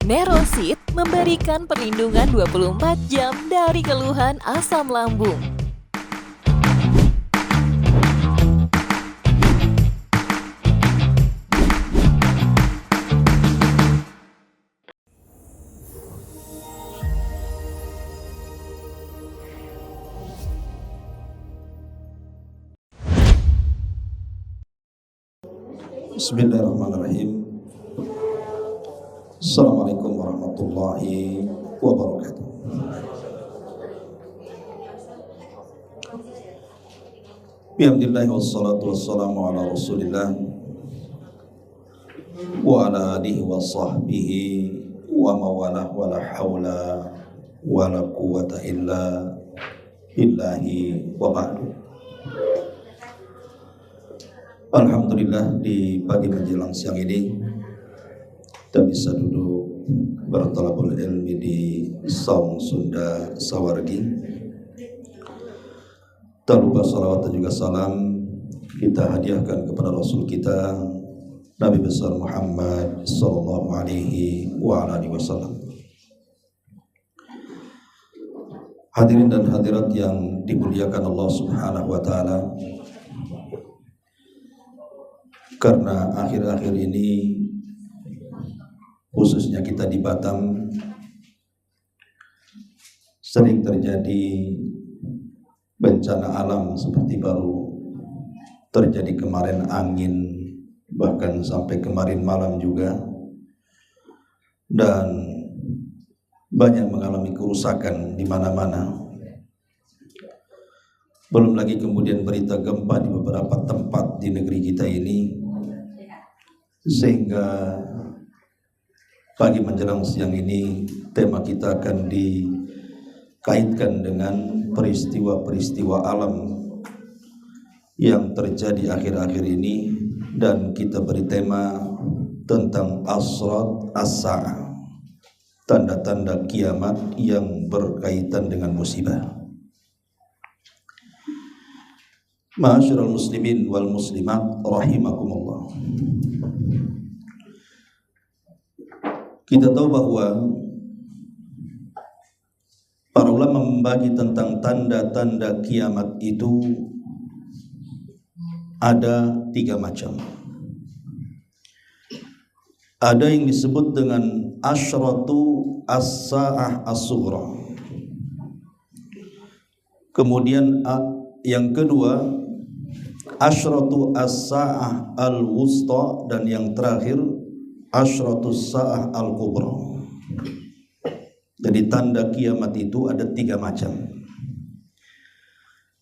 Nerosit memberikan perlindungan 24 jam dari keluhan asam lambung. Bismillahirrahmanirrahim. Assalamualaikum warahmatullahi wabarakatuh. Bihamdillah wassalatu wassalamu ala rasulillah wa ala alihi wa sahbihi wa mawalah wa la hawla wa la quwata illa billahi wa ba'du. Alhamdulillah, di pagi menjelang siang ini kita bisa duduk bertalabul ilmi di Saung Sunda Sawargi. Tak lupa salawat dan juga salam kita hadiahkan kepada Rasul kita Nabi besar Muhammad sallallahu alaihi wa alihi wasallam. Hadirin dan hadirat yang dimuliakan Allah Subhanahu wa taala, karena akhir-akhir ini khususnya kita di Batam sering terjadi bencana alam, seperti baru terjadi kemarin angin, bahkan sampai kemarin malam juga, dan banyak mengalami kerusakan di mana-mana. Belum lagi kemudian berita gempa di beberapa tempat di negeri kita ini, sehingga pagi menjelang siang ini tema kita akan dikaitkan dengan peristiwa-peristiwa alam yang terjadi akhir-akhir ini, dan kita beri tema tentang asrat as-sa'ah, tanda-tanda kiamat yang berkaitan dengan musibah. Ma'asyiral muslimin wal muslimat rahimakumullah. Kita tahu bahwa para ulama membagi tentang tanda-tanda kiamat itu ada 3 macam. Ada yang disebut dengan asyratu as-sa'ah as-sughra. Kemudian yang kedua asyratu as-sa'ah al-wusta, dan yang terakhir asyratus sa'ah al-kubra. Jadi tanda kiamat itu ada 3 macam.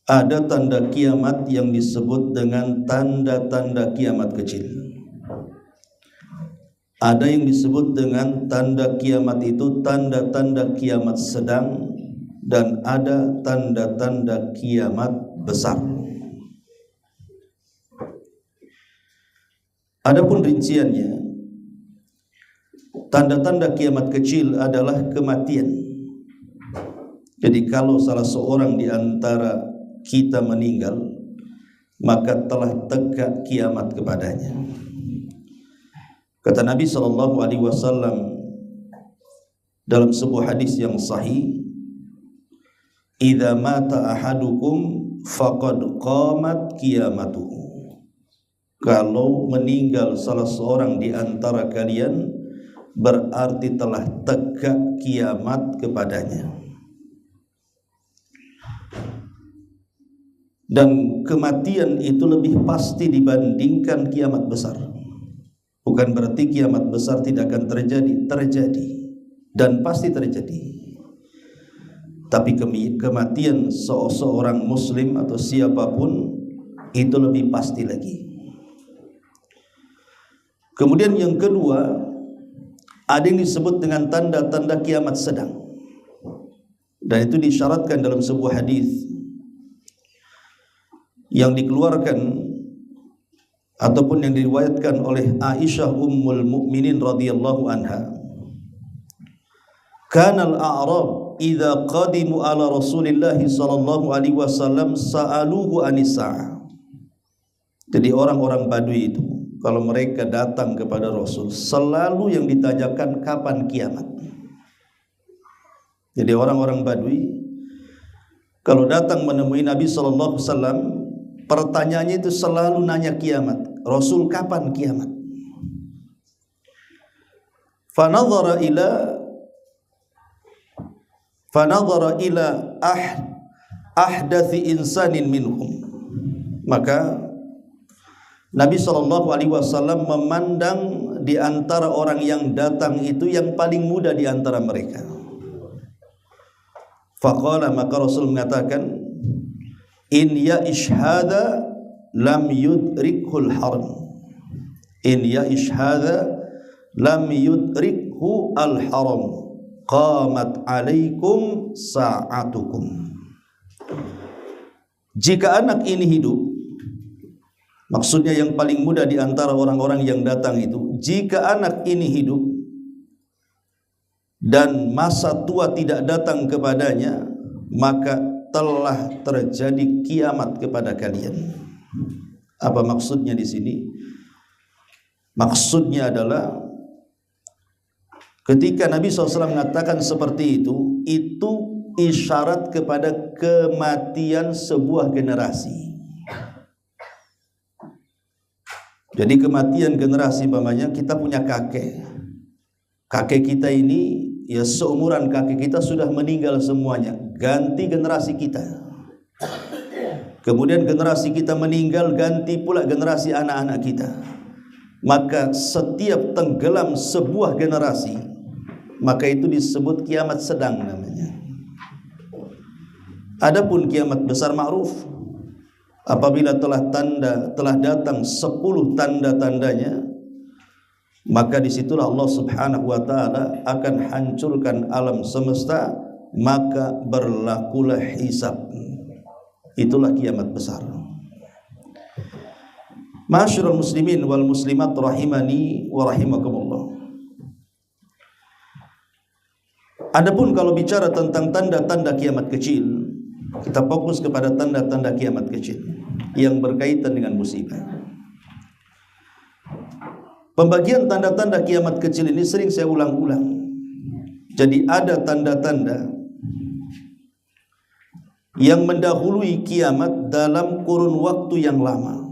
Ada tanda kiamat yang disebut dengan tanda-tanda kiamat kecil. Ada yang disebut dengan tanda kiamat itu tanda-tanda kiamat sedang, dan ada tanda-tanda kiamat besar. Adapun rinciannya, tanda-tanda kiamat kecil adalah kematian. Jadi kalau salah seorang di antara kita meninggal, maka telah tegak kiamat kepadanya. Kata Nabi SAW dalam sebuah hadis yang sahih, "Idza mata ahadukum faqad qamat qiyamatuhu." Kalau meninggal salah seorang di antara kalian, berarti telah tegak kiamat kepadanya. Dan kematian itu lebih pasti dibandingkan kiamat besar. Bukan berarti kiamat besar tidak akan terjadi, terjadi dan pasti terjadi. Tapi kematian seorang muslim atau siapapun itu lebih pasti lagi. Kemudian yang kedua, ada yang disebut dengan tanda-tanda kiamat sedang, dan itu disyaratkan dalam sebuah hadis yang dikeluarkan ataupun yang diriwayatkan oleh Aisyah Ummul Mukminin radhiyallahu anha. Kana al-a'rab idza qadimu ala Rasulillah sallallahu alaihi wasallam sa'aluhu anis sa'ah. Jadi orang-orang Badui itu kalau mereka datang kepada Rasul, selalu yang ditanyakan kapan kiamat. Jadi orang-orang Badui kalau datang menemui Nabi sallallahu alaihi wasallam, pertanyaannya itu selalu nanya kiamat. Rasul, kapan kiamat? Fanadhara ila ahdathi insanin minhum. Maka Nabi SAW memandang di antara orang yang datang itu yang paling muda di antara mereka. Faqala, maka Rasul mengatakan, in ya ishhada lam yudrikhul haram. In ya ishhada lam yudrikhu al haram. Qamat alaikum sa'atukum. Jika anak ini hidup, maksudnya yang paling muda di antara orang-orang yang datang itu, jika anak ini hidup dan masa tua tidak datang kepadanya, maka telah terjadi kiamat kepada kalian. Apa maksudnya di sini? Maksudnya adalah ketika Nabi SAW mengatakan seperti itu isyarat kepada kematian sebuah generasi. Jadi kematian generasi, umpamanya kita punya kakek kita ini ya seumuran kakek kita sudah meninggal semuanya, ganti generasi kita. Kemudian generasi kita meninggal, ganti pula generasi anak-anak kita. Maka setiap tenggelam sebuah generasi, maka itu disebut kiamat sedang namanya. Adapun kiamat besar ma'ruf, apabila telah datang 10 tanda-tandanya, maka disitulah Allah Subhanahu wa ta'ala akan hancurkan alam semesta, maka berlakulah hisab. Itulah kiamat besar. Ma'asyiral muslimin wal muslimat rahimani wa rahimakumullah. Adapun kalau bicara tentang tanda-tanda kiamat kecil, kita fokus kepada tanda-tanda kiamat kecil yang berkaitan dengan musibah. Pembagian tanda-tanda kiamat kecil ini sering saya ulang-ulang. Jadi ada tanda-tanda yang mendahului kiamat dalam kurun waktu yang lama.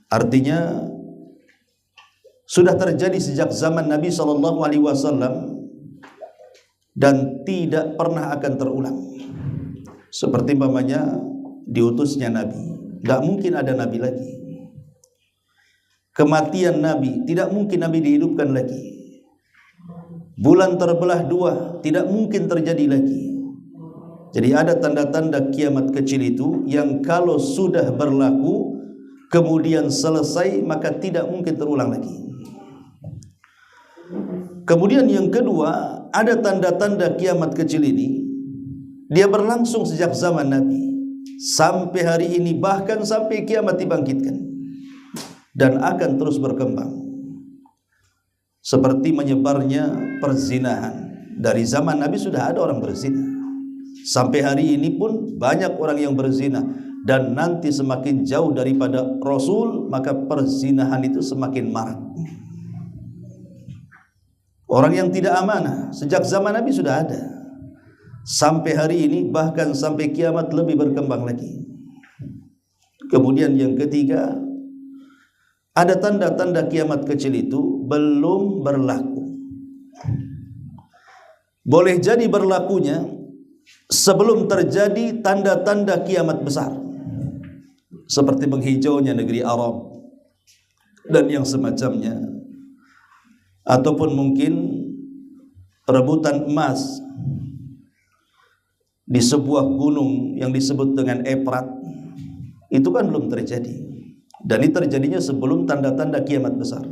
Artinya sudah terjadi sejak zaman Nabi SAW dan tidak pernah akan terulang. Seperti umpamanya diutusnya Nabi, tidak mungkin ada Nabi lagi. Kematian Nabi, tidak mungkin Nabi dihidupkan lagi. Bulan terbelah 2, tidak mungkin terjadi lagi. Jadi ada tanda-tanda kiamat kecil itu yang kalau sudah berlaku kemudian selesai, maka tidak mungkin terulang lagi. Kemudian yang kedua, ada tanda-tanda kiamat kecil ini, dia berlangsung sejak zaman Nabi sampai hari ini, bahkan sampai kiamat dibangkitkan, dan akan terus berkembang. Seperti menyebarnya perzinahan. Dari zaman Nabi sudah ada orang berzina, sampai hari ini pun banyak orang yang berzina. Dan nanti semakin jauh daripada Rasul, maka perzinahan itu semakin marak. Orang yang tidak amanah sejak zaman Nabi sudah ada, sampai hari ini, bahkan sampai kiamat lebih berkembang lagi. Kemudian yang ketiga, ada tanda-tanda kiamat kecil itu belum berlaku. Boleh jadi berlakunya sebelum terjadi tanda-tanda kiamat besar, seperti menghijaunya negeri Arab dan yang semacamnya, ataupun mungkin rebutan emas di sebuah gunung yang disebut dengan Efrat. Itu kan belum terjadi, dan ini terjadinya sebelum tanda-tanda kiamat besar.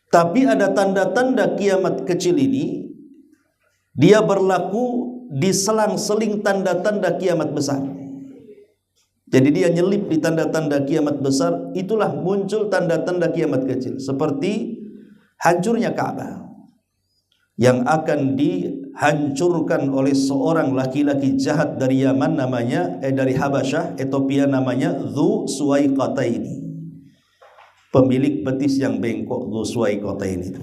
Tapi ada tanda-tanda kiamat kecil ini, dia berlaku di selang-seling tanda-tanda kiamat besar. Jadi dia nyelip di tanda-tanda kiamat besar, itulah muncul tanda-tanda kiamat kecil. Seperti hancurnya Ka'bah yang akan dihancurkan oleh seorang laki-laki jahat dari Yaman dari Habasyah, Ethiopia, namanya Dzu Suwaiqataini. Pemilik betis yang bengkok, Dzu Suwaiqataini itu.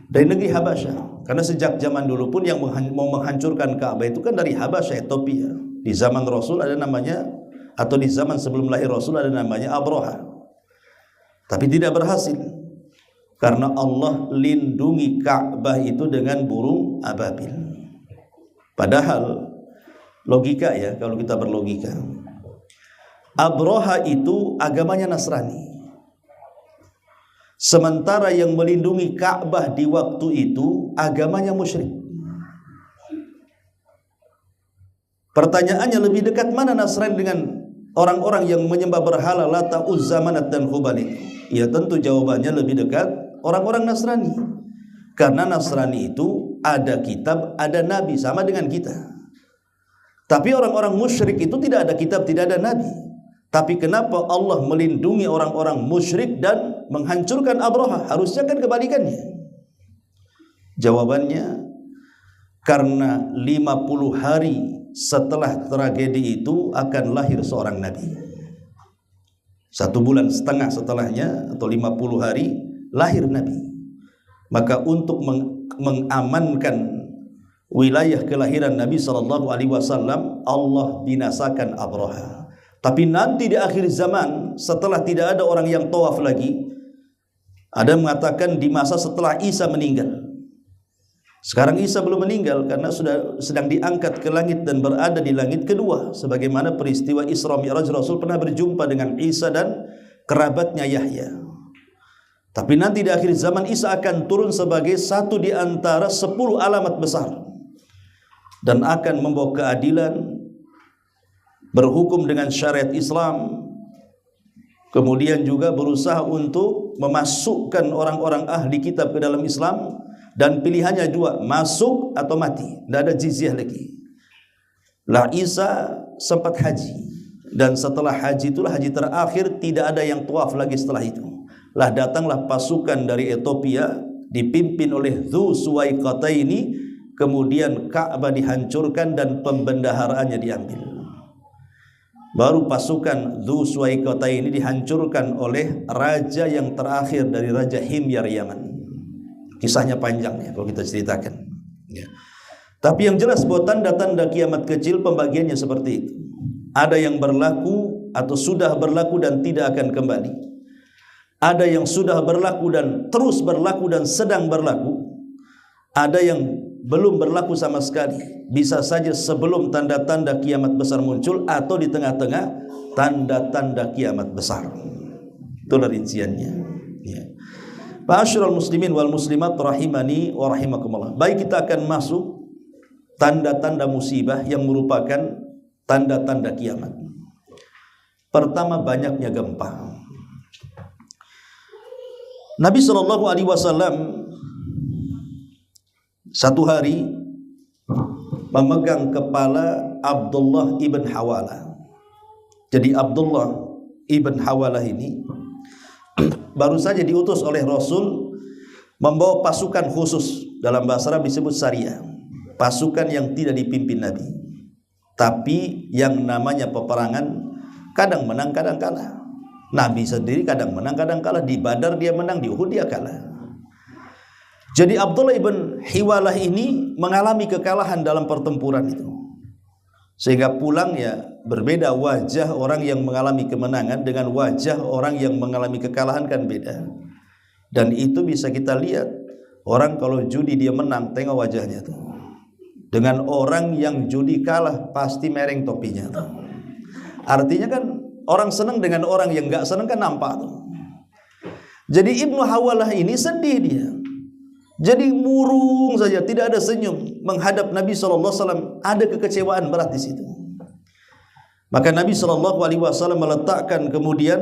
Dari negeri Habasyah. Karena sejak zaman dulu pun yang mau menghancurkan Ka'bah itu kan dari Habasyah, Ethiopia. Di zaman Rasul ada namanya, atau di zaman sebelum lahir Rasul ada namanya Abraha. Tapi tidak berhasil. Karena Allah lindungi Ka'bah itu dengan burung ababil. Padahal logika ya, kalau kita berlogika, Abraha itu agamanya Nasrani. Sementara yang melindungi Ka'bah di waktu itu agamanya musyrik. Pertanyaannya, lebih dekat mana Nasrani dengan orang-orang yang menyembah berhala Lata, Uzza, Manat dan Hubal itu? Ya tentu jawabannya lebih dekat orang-orang Nasrani. Karena Nasrani itu ada kitab, ada nabi, sama dengan kita. Tapi orang-orang musyrik itu tidak ada kitab, tidak ada nabi. Tapi kenapa Allah melindungi orang-orang musyrik dan menghancurkan Abraha? Harusnya kan kebalikannya. Jawabannya, karena 50 hari setelah tragedi itu akan lahir seorang nabi. 1,5 bulan setelahnya, atau 50 hari, lahir nabi. Maka untuk mengamankan wilayah kelahiran Nabi SAW, Allah binasakan Abraha. Tapi nanti di akhir zaman, setelah tidak ada orang yang tawaf lagi, ada mengatakan di masa setelah Isa meninggal. Sekarang Isa belum meninggal karena sudah sedang diangkat ke langit dan berada di langit kedua. Sebagaimana peristiwa Isra Mi'raj, Rasul pernah berjumpa dengan Isa dan kerabatnya Yahya. Tapi nanti di akhir zaman Isa akan turun sebagai satu di antara 10 alamat besar dan akan membawa keadilan, berhukum dengan syariat Islam, kemudian juga berusaha untuk memasukkan orang-orang ahli kitab ke dalam Islam, dan pilihannya dua, masuk atau mati, tidak ada jizyah lagi. Lah Isa sempat haji, dan setelah haji itulah haji terakhir, tidak ada yang tawaf lagi setelah itu. Lah datanglah pasukan dari Ethiopia dipimpin oleh Dzu Suwaiqataini, kemudian Ka'bah dihancurkan dan pembendaharaannya diambil. Baru pasukan Dzu Suwaiqataini dihancurkan oleh raja yang terakhir dari Raja Himyar Yaman. Kisahnya panjang ya kalau kita ceritakan ya. Tapi yang jelas bahwa tanda-tanda kiamat kecil pembagiannya seperti itu. Ada yang berlaku atau sudah berlaku dan tidak akan kembali. Ada yang sudah berlaku dan terus berlaku dan sedang berlaku. Ada yang belum berlaku sama sekali. Bisa saja sebelum tanda-tanda kiamat besar muncul atau di tengah-tengah tanda-tanda kiamat besar. Itulah rinciannya ya. Ma'asyiral muslimin wal muslimat rahimani wa rahimakumullah. Baik, kita akan masuk tanda-tanda musibah yang merupakan tanda-tanda kiamat. Pertama, banyaknya gempa. Nabi SAW satu hari memegang kepala Abdullah ibn Hawalah. Jadi Abdullah ibn Hawalah ini baru saja diutus oleh Rasul membawa pasukan khusus, dalam bahasa Arab disebut Sariyah, pasukan yang tidak dipimpin Nabi, tapi yang namanya peperangan kadang menang kadang kalah. Nabi sendiri kadang menang kadang kalah. Di Badar dia menang, di Uhud dia kalah. Jadi Abdullah ibn Hawalah ini mengalami kekalahan dalam pertempuran itu, sehingga pulang ya berbeda wajah orang yang mengalami kemenangan dengan wajah orang yang mengalami kekalahan, kan beda. Dan itu bisa kita lihat, orang kalau judi dia menang, tengok wajahnya tuh. Dengan orang yang judi kalah pasti mereng topinya tuh. Artinya kan orang senang dengan orang yang enggak senang kan nampak tuh. Jadi Ibnu Hawalah ini sedih dia. Jadi murung saja, tidak ada senyum menghadap Nabi SAW. Ada kekecewaan berat di situ. Maka Nabi SAW meletakkan kemudian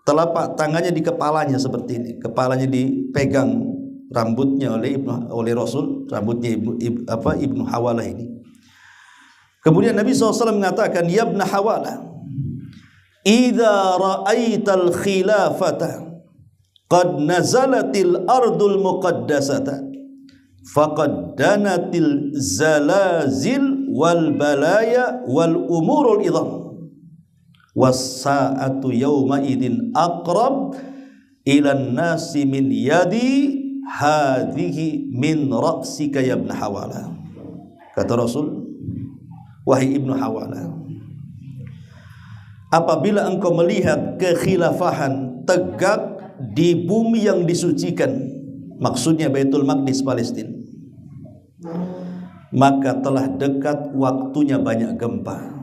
telapak tangannya di kepalanya seperti ini. Kepalanya dipegang rambutnya oleh Rasul, rambutnya Ibnu Hawalah ini. Kemudian Nabi SAW mengatakan, "Ya Ibnu Hawalah, idza ra'aital khilafata qad nazalatil ardul muqaddasata faqad danatil zalazil wal balaya wal umurul idham was-sa'atu yawma idin aqrab ilan nasi min yadi hadhihi min ra'sika ya ibn Hawala. Kata Rasul, wahai Ibnu Hawala, apabila engkau melihat kekhilafahan tegak di bumi yang disucikan, maksudnya Baitul Maqdis Palestina, maka telah dekat waktunya banyak gempa,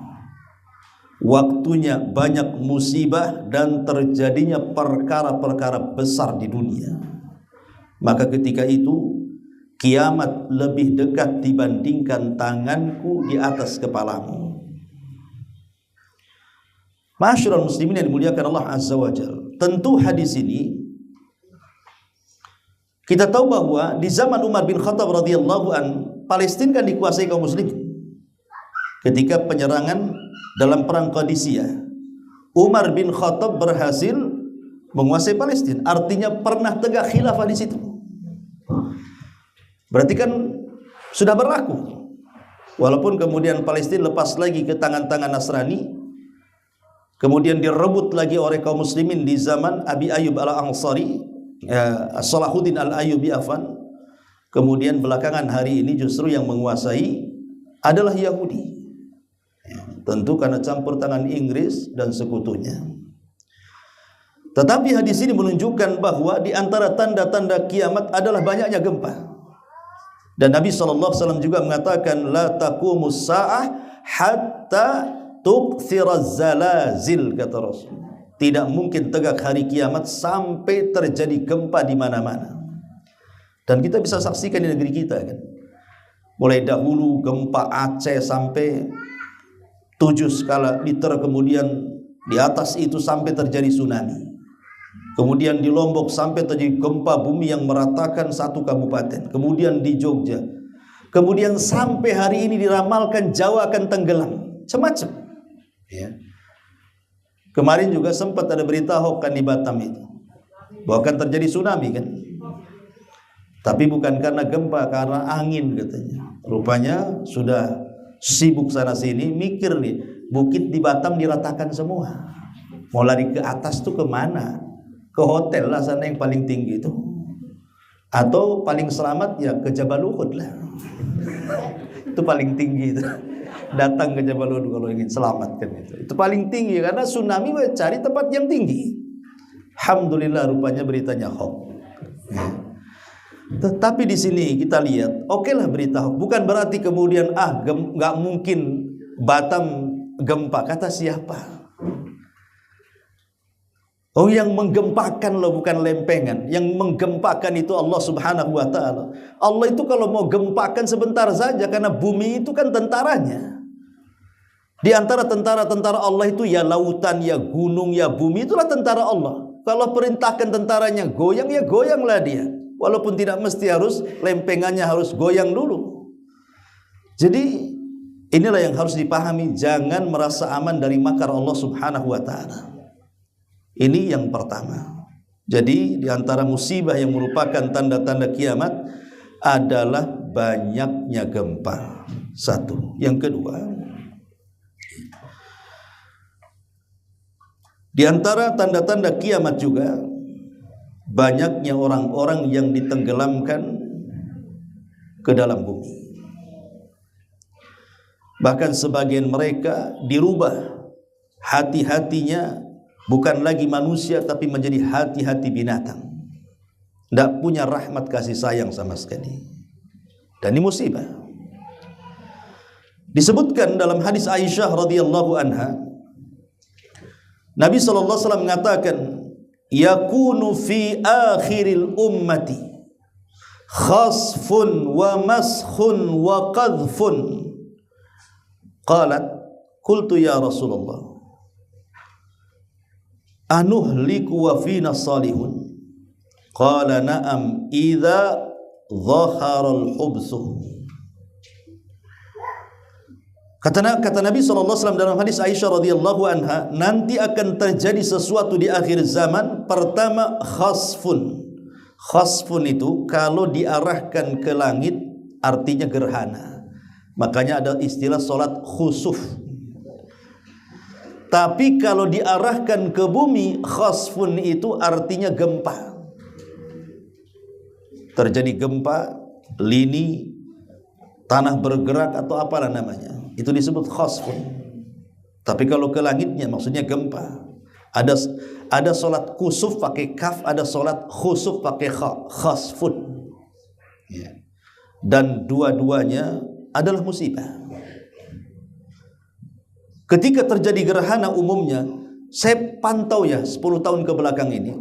waktunya banyak musibah dan terjadinya perkara-perkara besar di dunia. Maka ketika itu kiamat lebih dekat dibandingkan tanganku di atas kepalamu. Ma'asyiral muslimin yang dimuliakan Allah Azza wa Jalla, tentu hadis ini kita tahu bahwa di zaman Umar bin Khattab radhiyallahu an, Palestina kan dikuasai kaum muslimin. Ketika penyerangan dalam perang Qadisiyah, Umar bin Khattab berhasil menguasai Palestina, artinya pernah tegak khilafah di situ. Berarti kan sudah berlaku. Walaupun kemudian Palestina lepas lagi ke tangan-tangan Nasrani, kemudian direbut lagi oleh kaum muslimin di zaman Abi Ayyub al-Ansari, Salahuddin al-Ayyubi afan. Kemudian belakangan hari ini justru yang menguasai adalah Yahudi. Tentu karena campur tangan Inggris dan sekutunya. Tetapi hadis ini menunjukkan bahwa di antara tanda-tanda kiamat adalah banyaknya gempa. Dan Nabi SAW juga mengatakan la taqumus sa'ah hatta tukthiraz zalazil, kata Rasul. Tidak mungkin tegak hari kiamat sampai terjadi gempa di mana-mana. Dan kita bisa saksikan di negeri kita kan. Mulai dahulu gempa Aceh sampai 7 skala Richter, kemudian di atas itu sampai terjadi tsunami. Kemudian di Lombok sampai terjadi gempa bumi yang meratakan satu kabupaten. Kemudian di Jogja. Kemudian sampai hari ini diramalkan Jawa akan tenggelam. Semacam. Ya. Kemarin juga sempat ada berita hoax kan di Batam itu, bahwa akan terjadi tsunami kan. Tapi bukan karena gempa, karena angin katanya. Rupanya sudah sibuk sana sini, mikir nih, bukit di Batam diratakan semua. Mau lari ke atas tuh kemana? Ke hotel lah sana yang paling tinggi itu. Atau paling selamat ya ke Jabal Uhud lah. Itu paling tinggi itu. Datang ke Jabal Uhud kalau ingin selamatkan itu. Itu paling tinggi karena tsunami cari tempat yang tinggi. Alhamdulillah rupanya beritanya hoax. Tetapi di sini kita lihat, oke lah berita hoax. Bukan berarti kemudian nggak mungkin Batam gempa. Kata siapa? Oh, yang menggempakan loh, bukan lempengan. Yang menggempakan itu Allah Subhanahu wa ta'ala. Allah itu kalau mau gempakan sebentar saja, karena bumi itu kan tentaranya. Di antara tentara-tentara Allah itu ya lautan, ya gunung, ya bumi, itulah tentara Allah. Kalau perintahkan tentaranya goyang, ya goyanglah dia. Walaupun tidak mesti harus lempengannya harus goyang dulu. Jadi inilah yang harus dipahami, jangan merasa aman dari makar Allah Subhanahu wa ta'ala. Ini yang pertama. Jadi di antara musibah yang merupakan tanda-tanda kiamat adalah banyaknya gempa. Satu. Yang kedua, di antara tanda-tanda kiamat juga banyaknya orang-orang yang ditenggelamkan ke dalam bumi. Bahkan sebagian mereka dirubah hati-hatinya, bukan lagi manusia tapi menjadi hati-hati binatang. Tidak punya rahmat kasih sayang sama sekali. Dan ini musibah. Disebutkan dalam hadis Aisyah radhiyallahu anha, Nabi SAW mengatakan, yakunu fi akhiril ummati khasfun wa maskhun wa qadhfun. Qalat, qultu ya Rasulullah, anuhliku wa fina salihun? Qala na'am idza dhahara al-hubsu. Kata Nabi SAW dalam hadis Aisyah radhiyallahu anha, nanti akan terjadi sesuatu di akhir zaman. Pertama, khasfun. Khasfun itu kalau diarahkan ke langit artinya gerhana. Makanya ada istilah solat khusuf. Tapi kalau diarahkan ke bumi, khasfun itu artinya gempa. Terjadi gempa, lini, tanah bergerak atau apalah namanya, itu disebut khasfun. Tapi kalau ke langitnya maksudnya gempa. Ada solat kusuf pakai kaf, ada solat khusuf pakai kha, khasfun. Ya. Dan dua-duanya adalah musibah. Ketika terjadi gerhana umumnya, saya pantau ya 10 tahun ke belakang ini,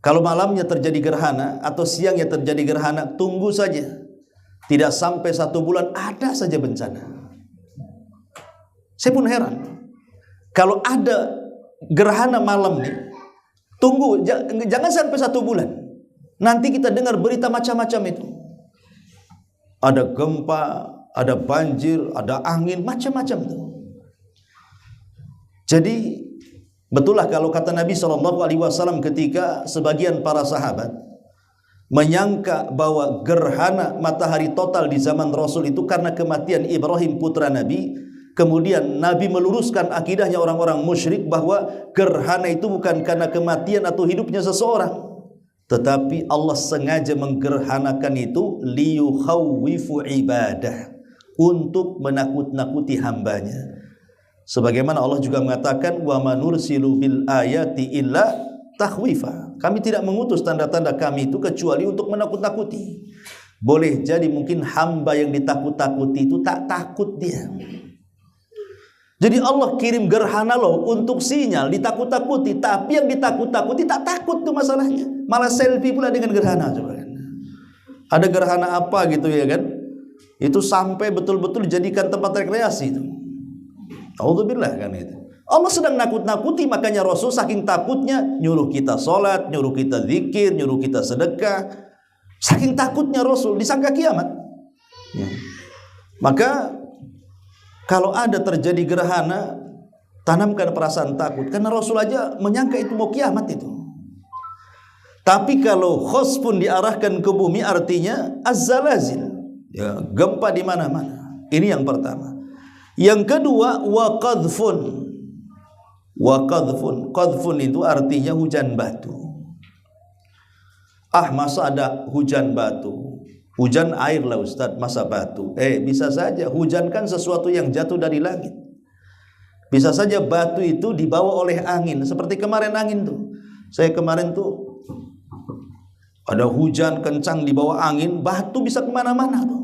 kalau malamnya terjadi gerhana atau siangnya terjadi gerhana, tunggu saja. Tidak sampai 1 bulan ada saja bencana. Saya pun heran. Kalau ada gerhana malam nih, tunggu, jangan sampai 1 bulan. Nanti kita dengar berita macam-macam itu. Ada gempa, ada banjir, ada angin, macam-macam itu. Jadi betullah kalau kata Nabi SAW ketika sebagian para sahabat menyangka bahwa gerhana matahari total di zaman Rasul itu karena kematian Ibrahim putra Nabi. Kemudian Nabi meluruskan akidahnya orang-orang musyrik bahwa gerhana itu bukan karena kematian atau hidupnya seseorang, tetapi Allah sengaja menggerhanakan itu liyukhawwifu ibadah, untuk menakut-nakuti hambanya. Sebagaimana Allah juga mengatakan wa manursilu bil ayati illa takhwifa. Kami tidak mengutus tanda-tanda kami itu kecuali untuk menakut-nakuti. Boleh jadi mungkin hamba yang ditakut-takuti itu tak takut dia. Jadi Allah kirim gerhana loh untuk sinyal ditakut-takuti, tapi yang ditakut-takuti tak takut tuh masalahnya. Malah selfie pula dengan gerhana, coba kan. Ada gerhana apa gitu ya kan? Itu sampai betul-betul dijadikan tempat rekreasi itu. Auzubillah kan itu. Allah sedang nakut-nakuti, makanya Rasul saking takutnya nyuruh kita sholat, nyuruh kita zikir, nyuruh kita sedekah. Saking takutnya Rasul disangka kiamat. Ya. Maka kalau ada terjadi gerhana, tanamkan perasaan takut, karena Rasul aja menyangka itu mau kiamat itu. Tapi kalau khasfun diarahkan ke bumi artinya az-zalazil, ya, gempa di mana-mana. Ini yang pertama. Yang kedua wa qadhfun. Wa qadhfun. Qadhfun itu artinya hujan batu. Masa ada hujan batu? Hujan air lah Ustaz, masa batu? Bisa saja hujan kan sesuatu yang jatuh dari langit. Bisa saja batu itu dibawa oleh angin, seperti kemarin angin tuh. Saya kemarin tuh ada hujan kencang dibawa angin, batu bisa kemana-mana tuh.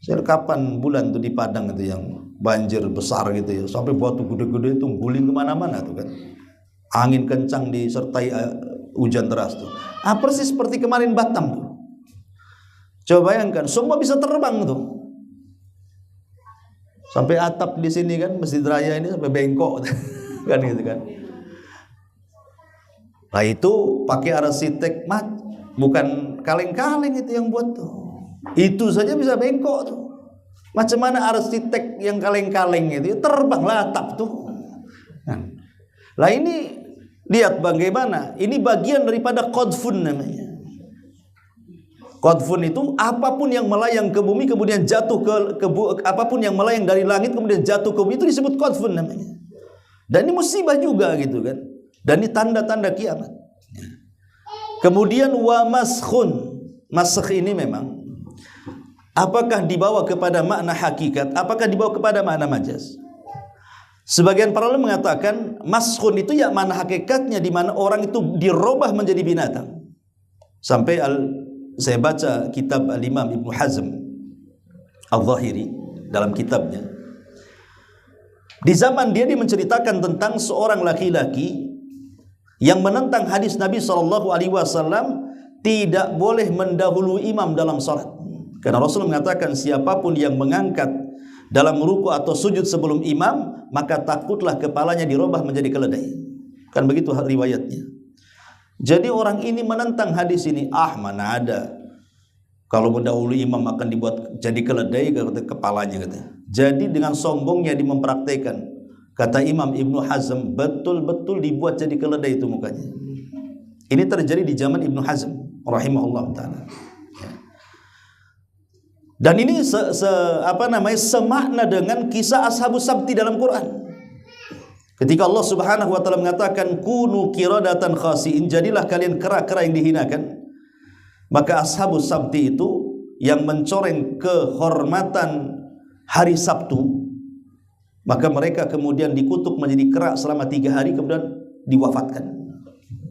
Saya kapan bulan tuh di Padang itu yang banjir besar gitu ya, sampai batu gede-gede itu guling kemana-mana tuh kan. Angin kencang disertai hujan deras tuh. Persis seperti kemarin Batam tuh. Coba bayangkan, semua bisa terbang tuh. Sampai atap di sini kan, Masjid Raya ini sampai bengkok kan gitu kan. Nah itu pakai arsitek bukan kaleng-kaleng itu yang buat tuh. Itu saja bisa bengkok tuh. Macam mana arsitek yang kaleng-kaleng itu terbang lah atap tuh. Nah ini lihat bagaimana, ini bagian daripada qadfun namanya. Qadfun itu apapun yang melayang ke bumi kemudian jatuh apapun yang melayang dari langit kemudian jatuh ke bumi itu disebut qadfun namanya. Dan ini musibah juga gitu kan. Dan ini tanda-tanda kiamat. Kemudian wa maskhun. Maskh ini memang apakah dibawa kepada makna hakikat, apakah dibawa kepada makna majaz? Sebagian para ulama mengatakan maskhun itu ya makna hakikatnya di mana orang itu dirubah menjadi binatang. Sampai saya baca kitab Al-Imam Ibnu Hazm Al-Zahiri dalam kitabnya. Di zaman dia menceritakan tentang seorang laki-laki yang menentang hadis Nabi SAW tidak boleh mendahului imam dalam salat. Karena Rasul mengatakan siapapun yang mengangkat dalam ruku atau sujud sebelum imam, maka takutlah kepalanya dirubah menjadi keledai. Kan begitu riwayatnya. Jadi orang ini menentang hadis ini. Mana ada kalau mendahului imam akan dibuat jadi keledai kepalanya kata. Jadi dengan sombongnya dia mempraktekkan. Kata Imam Ibnu Hazm, betul-betul dibuat jadi keledai itu mukanya. Ini terjadi di zaman Ibnu Hazm rahimahullah taala. Dan ini semakna dengan kisah Ashabus Sabti dalam Quran. Ketika Allah Subhanahu wa taala mengatakan kunu qiradatan khasiin, jadilah kalian kera-kera yang dihinakan. Maka Ashabus Sabti itu yang mencoreng kehormatan hari Sabtu, maka mereka kemudian dikutuk menjadi kera selama 3 hari, kemudian diwafatkan,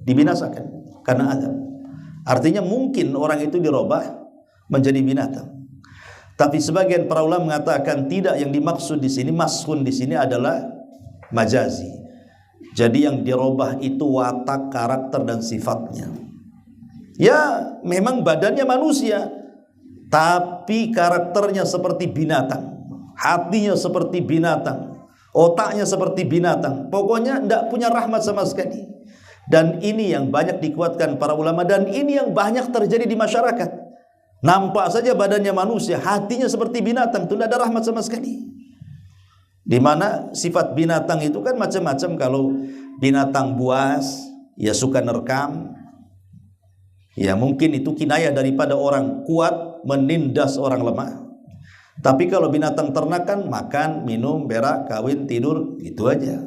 dibinasakan karena azab. Artinya mungkin orang itu dirubah menjadi binatang. Tapi sebagian para ulama mengatakan tidak, yang dimaksud di sini, mashun di sini adalah majazi. Jadi yang dirubah itu watak, karakter dan sifatnya. Ya, memang badannya manusia, tapi karakternya seperti binatang, hatinya seperti binatang, otaknya seperti binatang. Pokoknya tidak punya rahmat sama sekali. Dan ini yang banyak dikuatkan para ulama, dan ini yang banyak terjadi di masyarakat. Nampak saja badannya manusia, hatinya seperti binatang, itu tidak ada rahmat sama sekali. Di mana sifat binatang itu kan macam-macam. Kalau binatang buas, ya suka nerekam, ya mungkin itu kinayah daripada orang kuat menindas orang lemah. Tapi kalau binatang ternak kan makan, minum, berak, kawin, tidur, gitu aja.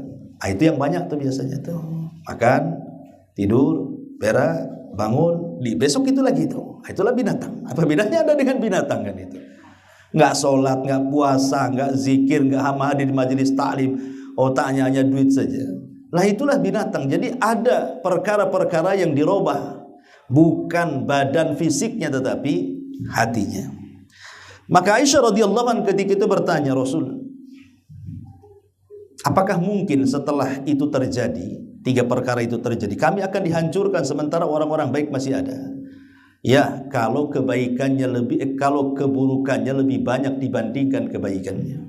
Itu yang banyak tuh biasanya tuh. Makan, tidur, berak, bangun, besok itu lagi tuh. Itulah binatang. Apa bedanya ada dengan binatang kan itu? Nggak sholat, nggak puasa, nggak zikir, nggak hadir di majelis taklim, otaknya hanya duit saja. Lah itulah binatang. Jadi ada perkara-perkara yang dirubah, bukan badan fisiknya tetapi hatinya. Maka Aisyah radhiyallahu anha ketika itu bertanya, Rasul, apakah mungkin setelah itu terjadi, 3 perkara itu terjadi, kami akan dihancurkan sementara orang-orang baik masih ada? Ya, kalau kalau keburukannya lebih banyak dibandingkan kebaikannya.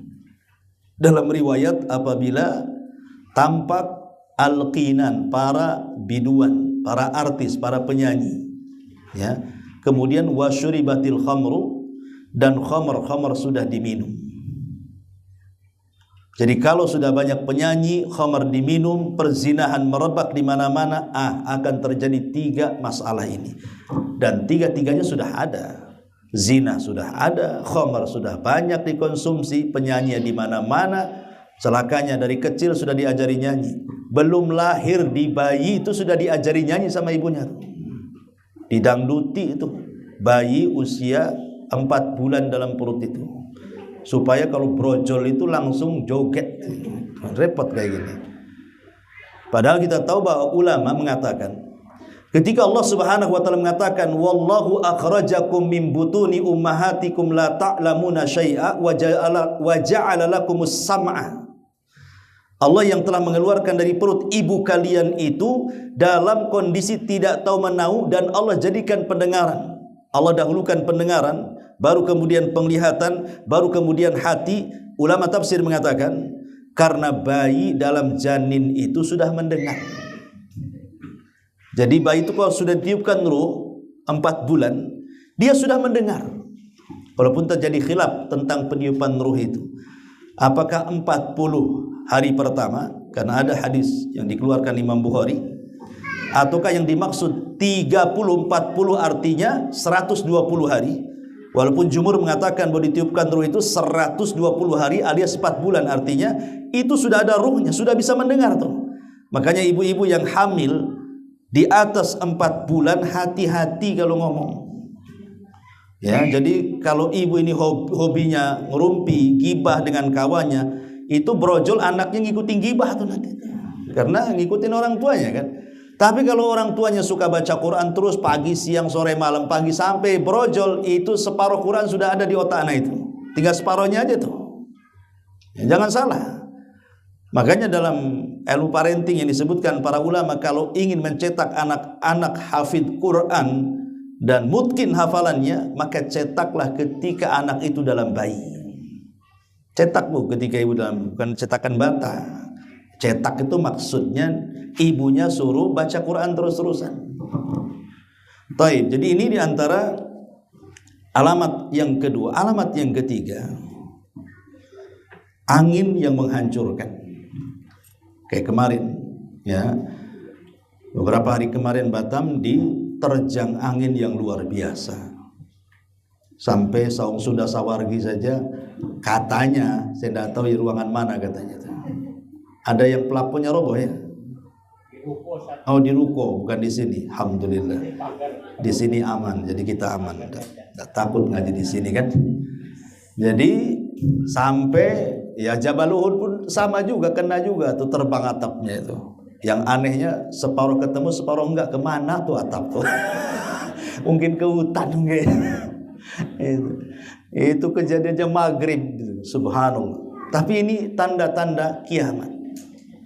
Dalam riwayat, apabila tampak al-qinan, para biduan, para artis, para penyanyi, ya, kemudian wasyuribatil khamru, dan khamar sudah diminum. Jadi kalau sudah banyak penyanyi, khamar diminum, perzinahan merebak di mana-mana, akan terjadi 3 masalah ini. Dan 3-tiganya sudah ada. Zina sudah ada, khamar sudah banyak dikonsumsi, penyanyi di mana-mana. Celakanya dari kecil sudah diajari nyanyi. Belum lahir di bayi itu sudah diajari nyanyi sama ibunya. Didangduti itu bayi usia 4 bulan dalam perut itu, supaya kalau brojol itu langsung joget. Repot kayak gini. Padahal kita tahu bahwa ulama mengatakan, ketika Allah Subhanahu wa taala mengatakan wallahu akhrajakum min butuni ummahatikum la ta'lamuna syai'a wa ja'ala lakumus sam'a, Allah yang telah mengeluarkan dari perut ibu kalian itu dalam kondisi tidak tahu menahu, dan Allah jadikan pendengaran. Allah dahulukan pendengaran, baru kemudian penglihatan, baru kemudian hati. Ulama tafsir mengatakan karena bayi dalam janin itu sudah mendengar. Jadi bayi itu kalau sudah ditiupkan ruh 4 bulan, dia sudah mendengar. Walaupun terjadi khilaf tentang peniupan ruh itu, apakah 40 hari pertama, karena ada hadis yang dikeluarkan Imam Bukhari, ataukah yang dimaksud 30-40 artinya 120 hari. Walaupun jumhur mengatakan bahwa ditiupkan ruh itu 120 hari alias 4 bulan, artinya itu sudah ada ruhnya, sudah bisa mendengar tuh. Makanya ibu-ibu yang hamil di atas 4 bulan hati-hati kalau ngomong. Ya, jadi kalau ibu ini hobinya ngerumpi, gibah dengan kawannya, itu brojol anaknya ngikutin gibah tuh nanti. Karena ngikutin orang tuanya kan. Tapi kalau orang tuanya suka baca Quran terus pagi, siang, sore, malam, pagi sampai brojol, itu separuh Quran sudah ada di otak anak itu. Tinggal separuhnya aja tuh. Ya, jangan salah. Makanya dalam ilmu parenting yang disebutkan para ulama, kalau ingin mencetak anak-anak hafid Quran dan mungkin hafalannya, maka cetaklah ketika anak itu dalam bayi. Cetak bu ketika ibu dalam, bukan cetakan bata. Cetak itu maksudnya ibunya suruh baca Quran terus-terusan. Taib. Jadi ini diantara alamat yang kedua. Alamat yang ketiga, angin yang menghancurkan. Kayak kemarin, ya, Beberapa hari kemarin Batam diterjang angin yang luar biasa. Sampai Saung Sunda Sawargi saja katanya, saya tidak tahu di ruangan mana katanya. Ada yang pelafonnya roboh ya? Oh di ruko, bukan di sini. Alhamdulillah. Di sini aman, jadi kita aman. Tidak takut ngaji di sini kan? Jadi sampai ya Jabal Uhud pun sama juga, kena juga tuh terbang atapnya itu. Yang anehnya separuh ketemu separuh enggak, kemana tuh atap tuh? Mungkin ke hutan mungkin. Itu kejadiannya maghrib, subhanallah. Tapi ini tanda-tanda kiamat,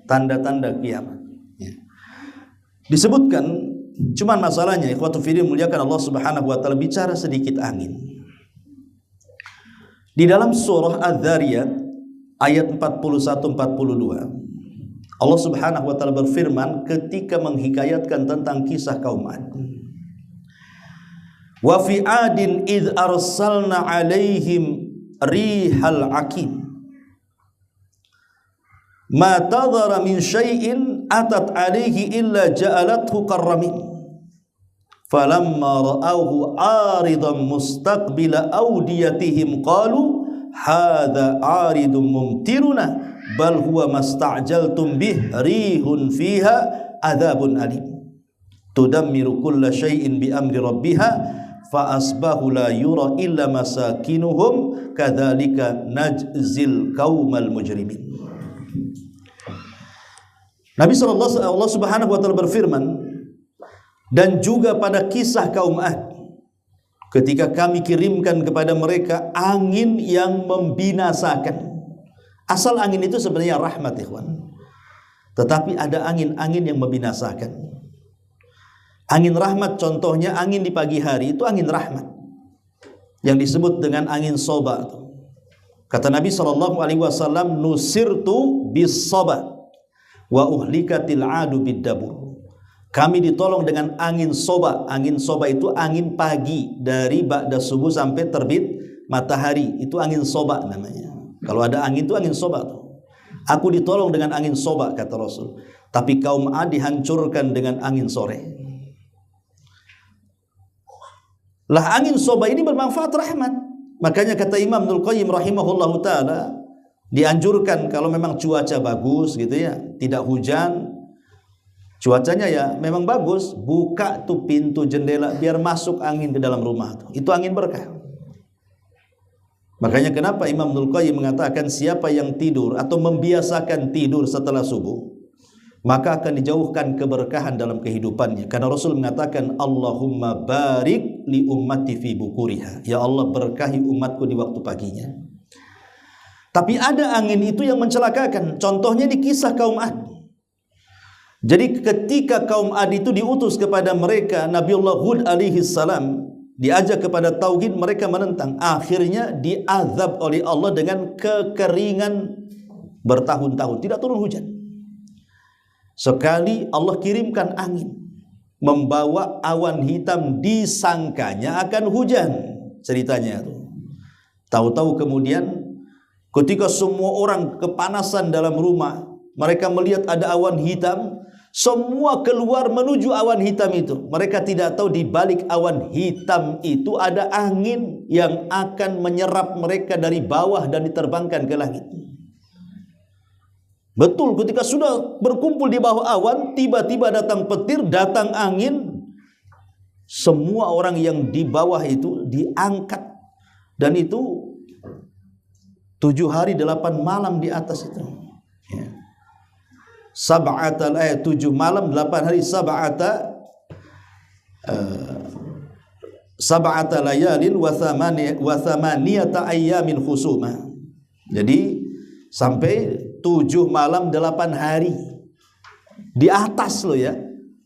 tanda-tanda kiamat. Ya. Disebutkan, cuman masalahnya ikhwatu fillah muliakan Allah Subhanahu wa taala, bicara sedikit angin. Di dalam surah Az-Zariyat ayat 41-42 Allah Subhanahu wa taala berfirman ketika menghikayatkan tentang kisah kaum Ad. Wa fi adin id arsalna alaihim rihal aqim ma tadhara min syai'in atat alaihi illa ja'alathu karramin falamma ra'awhu aridan mustaqbila awdiyatihim qalu hadza aridun mumtiruna bal huwa masta'jaltum bih rihun fiha adzabun alim tudammiru kulla syai'in bi amri rabbiha fa asbahu la yura illa masakinuhum kadzalika najzil qaumal mujrimin. Nabi sallallahu Allah Subhanahu wa taala berfirman, dan juga pada kisah kaum Ad ketika kami kirimkan kepada mereka angin yang membinasakan. Asal angin itu sebenarnya rahmat, ikhwan. Tetapi ada angin-angin yang membinasakan. Angin rahmat contohnya angin di pagi hari itu angin rahmat, yang disebut dengan angin soba. Kata Nabi SAW, nusirtu bis soba wa uhlikatil adu biddabur. Kami ditolong dengan angin soba. Angin soba itu angin pagi dari ba'da subuh sampai terbit matahari. Itu angin soba namanya. Kalau ada angin itu angin soba tuh. Aku ditolong dengan angin soba, kata Rasul. Tapi kaum Ad dihancurkan dengan angin sore. Lah angin soba ini bermanfaat rahmat. Makanya kata Imam Ibnul Qayyim rahimahullahu ta'ala, dianjurkan kalau memang cuaca bagus gitu ya, tidak hujan, cuacanya ya memang bagus, buka tuh pintu jendela biar masuk angin ke dalam rumah tuh. Itu angin berkah. Makanya kenapa Imam Ibnul Qayyim mengatakan siapa yang tidur atau membiasakan tidur setelah subuh, maka akan dijauhkan keberkahan dalam kehidupannya. Karena Rasul mengatakan, Allahumma barik li ummati fi bukuriha. Ya Allah, berkahi umatku di waktu paginya. Tapi ada angin itu yang mencelakakan. Contohnya di kisah kaum Ad. Jadi ketika kaum Ad itu diutus kepada mereka, Nabiullah Hud alaihi salam diajak kepada tauhid, mereka menentang. Akhirnya diazab oleh Allah dengan kekeringan bertahun-tahun, tidak turun hujan. Sekali Allah kirimkan angin, membawa awan hitam, disangkanya akan hujan. Ceritanya itu. Tahu-tahu kemudian ketika semua orang kepanasan dalam rumah, mereka melihat ada awan hitam, semua keluar menuju awan hitam itu. Mereka tidak tahu di balik awan hitam itu ada angin yang akan menyerap mereka dari bawah dan diterbangkan ke langit. Betul, ketika sudah berkumpul di bawah awan, tiba-tiba datang petir, datang angin, semua orang yang di bawah itu diangkat. Dan itu 7 hari 8 malam di atas itu. Ya. 7 malam 8 hari, sab'ata layalin wa thamaniyata ayyamin khusuma. Jadi sampai 7 malam 8 hari di atas loh ya,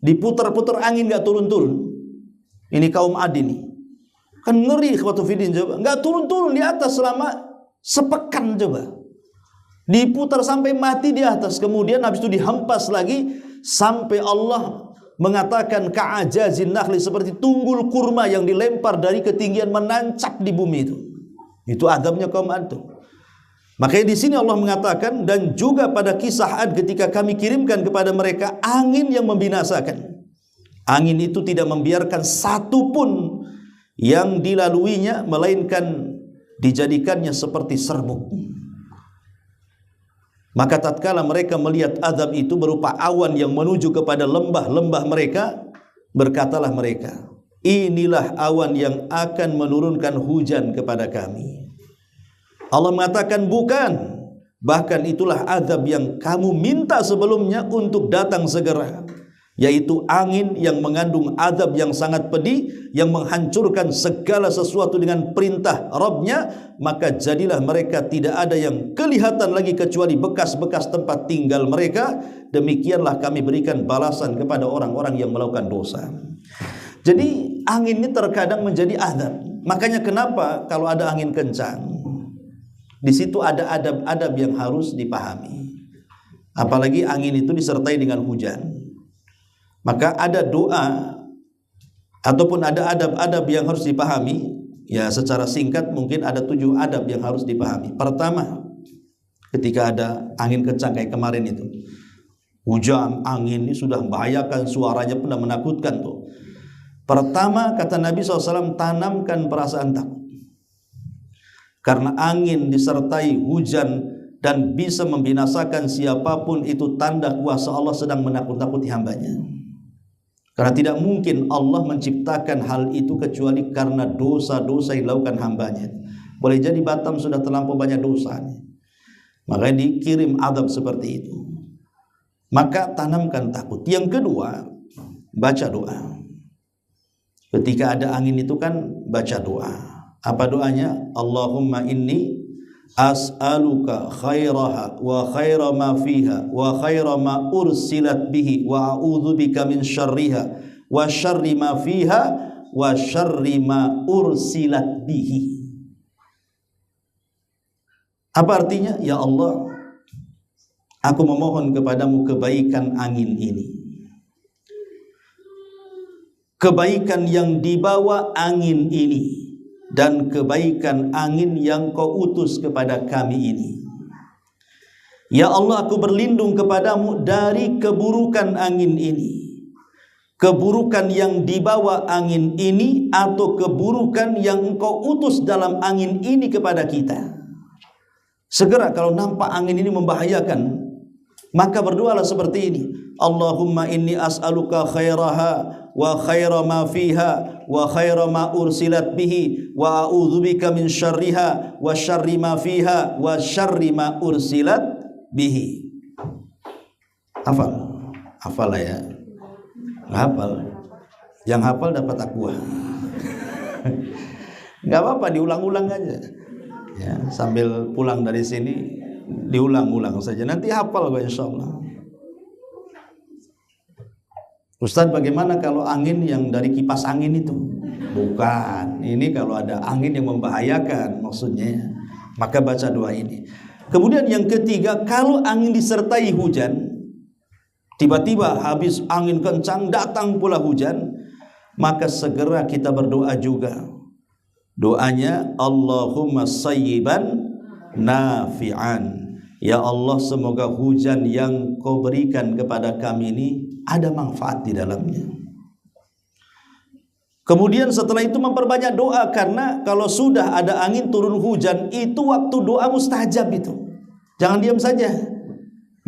diputar-putar angin gak turun-turun. Ini kaum Ad ini kan ngeri, ikhwatu fiddin, coba gak turun-turun di atas selama sepekan, coba diputar sampai mati di atas, kemudian habis itu dihempas lagi sampai Allah mengatakan ka'ajazin nakhli, seperti tunggul kurma yang dilempar dari ketinggian menancap di bumi itu. Itu azabnya kaum Ad. Makanya di sini Allah mengatakan, dan juga pada kisah Ad ketika kami kirimkan kepada mereka angin yang membinasakan. Angin itu tidak membiarkan satu pun yang dilaluinya, melainkan dijadikannya seperti serbuk. Maka tatkala mereka melihat azab itu berupa awan yang menuju kepada lembah-lembah mereka, berkatalah mereka, inilah awan yang akan menurunkan hujan kepada kami. Allah mengatakan bukan, bahkan itulah azab yang kamu minta sebelumnya untuk datang segera, yaitu angin yang mengandung azab yang sangat pedih, yang menghancurkan segala sesuatu dengan perintah Rabbnya. Maka jadilah mereka tidak ada yang kelihatan lagi kecuali bekas-bekas tempat tinggal mereka. Demikianlah kami berikan balasan kepada orang-orang yang melakukan dosa. Jadi angin ini terkadang menjadi azab. Makanya kenapa kalau ada angin kencang, di situ ada adab-adab yang harus dipahami. Apalagi angin itu disertai dengan hujan. Maka ada doa ataupun ada adab-adab yang harus dipahami. Ya, secara singkat mungkin ada 7 adab yang harus dipahami. Pertama, ketika ada angin kencang kayak kemarin itu, hujan, angin ini sudah membahayakan, suaranya pun menakutkan tuh. Pertama, kata Nabi SAW, tanamkan perasaan takut. Karena angin disertai hujan dan bisa membinasakan siapapun, itu tanda kuasa Allah sedang menakut-nakuti hambanya. Karena tidak mungkin Allah menciptakan hal itu kecuali karena dosa-dosa yang dilakukan hambanya. Boleh jadi Batam sudah terlampau banyak dosanya, makanya dikirim azab seperti itu. Maka tanamkan takut. Yang kedua, baca doa. Ketika ada angin itu kan baca doa. Apa doanya? Allahumma inni as'aluka khairaha wa khaira ma fiha wa khaira ma ursilat bihi wa a'udzubika min syarriha wa syarri ma fiha wa syarri ma ursilat bihi. Apa artinya? Ya Allah, aku memohon kepadamu kebaikan angin ini, kebaikan yang dibawa angin ini, dan kebaikan angin yang kau utus kepada kami ini. Ya Allah, aku berlindung kepadamu dari keburukan angin ini, keburukan yang dibawa angin ini, atau keburukan yang engkau utus dalam angin ini kepada kita. Segera kalau nampak angin ini membahayakan, maka berdoalah seperti ini. Allahumma inni as'aluka khairaha wa khaira ma fiha wa khaira ma ursilat bihi wa a'udzubika min syarriha wa syarri ma fiha wa syarri ma ursilat bihi. Hafal ya. Hafal. Yang hafal dapat akwa. Enggak apa-apa, diulang-ulang aja. Ya, sambil pulang dari sini diulang-ulang saja. Nanti hafal kok insyaallah. Ustaz, bagaimana kalau angin yang dari kipas angin itu? Bukan, ini kalau ada angin yang membahayakan maksudnya, maka baca doa ini. Kemudian yang ketiga, kalau angin disertai hujan, tiba-tiba habis angin kencang datang pula hujan, maka segera kita berdoa juga. Doanya Allahumma sayyiban nafi'an. Ya Allah, semoga hujan yang kau berikan kepada kami ini ada manfaat di dalamnya. Kemudian setelah itu memperbanyak doa, karena kalau sudah ada angin turun hujan, itu waktu doa mustajab itu. Jangan diam saja.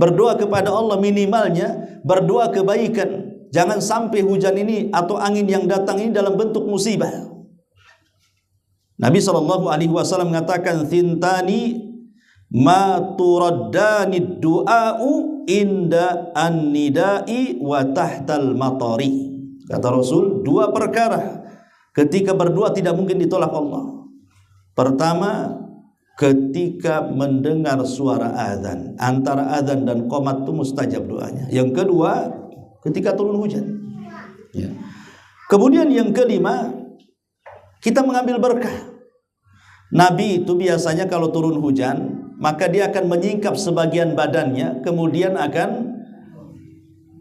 Berdoa kepada Allah, minimalnya berdoa kebaikan. Jangan sampai hujan ini atau angin yang datang ini dalam bentuk musibah. Nabi SAW mengatakan, "Thintani ma turaddani du'a'u inda an-nida'i wa tahtal matari." Kata Rasul, 2 perkara ketika berdoa tidak mungkin ditolak Allah. Pertama, ketika mendengar suara azan, antara azan dan qomat itu mustajab doanya. Yang kedua, ketika turun hujan. Ya. Kemudian yang kelima, kita mengambil berkah. Nabi itu biasanya kalau turun hujan, maka dia akan menyingkap sebagian badannya, kemudian akan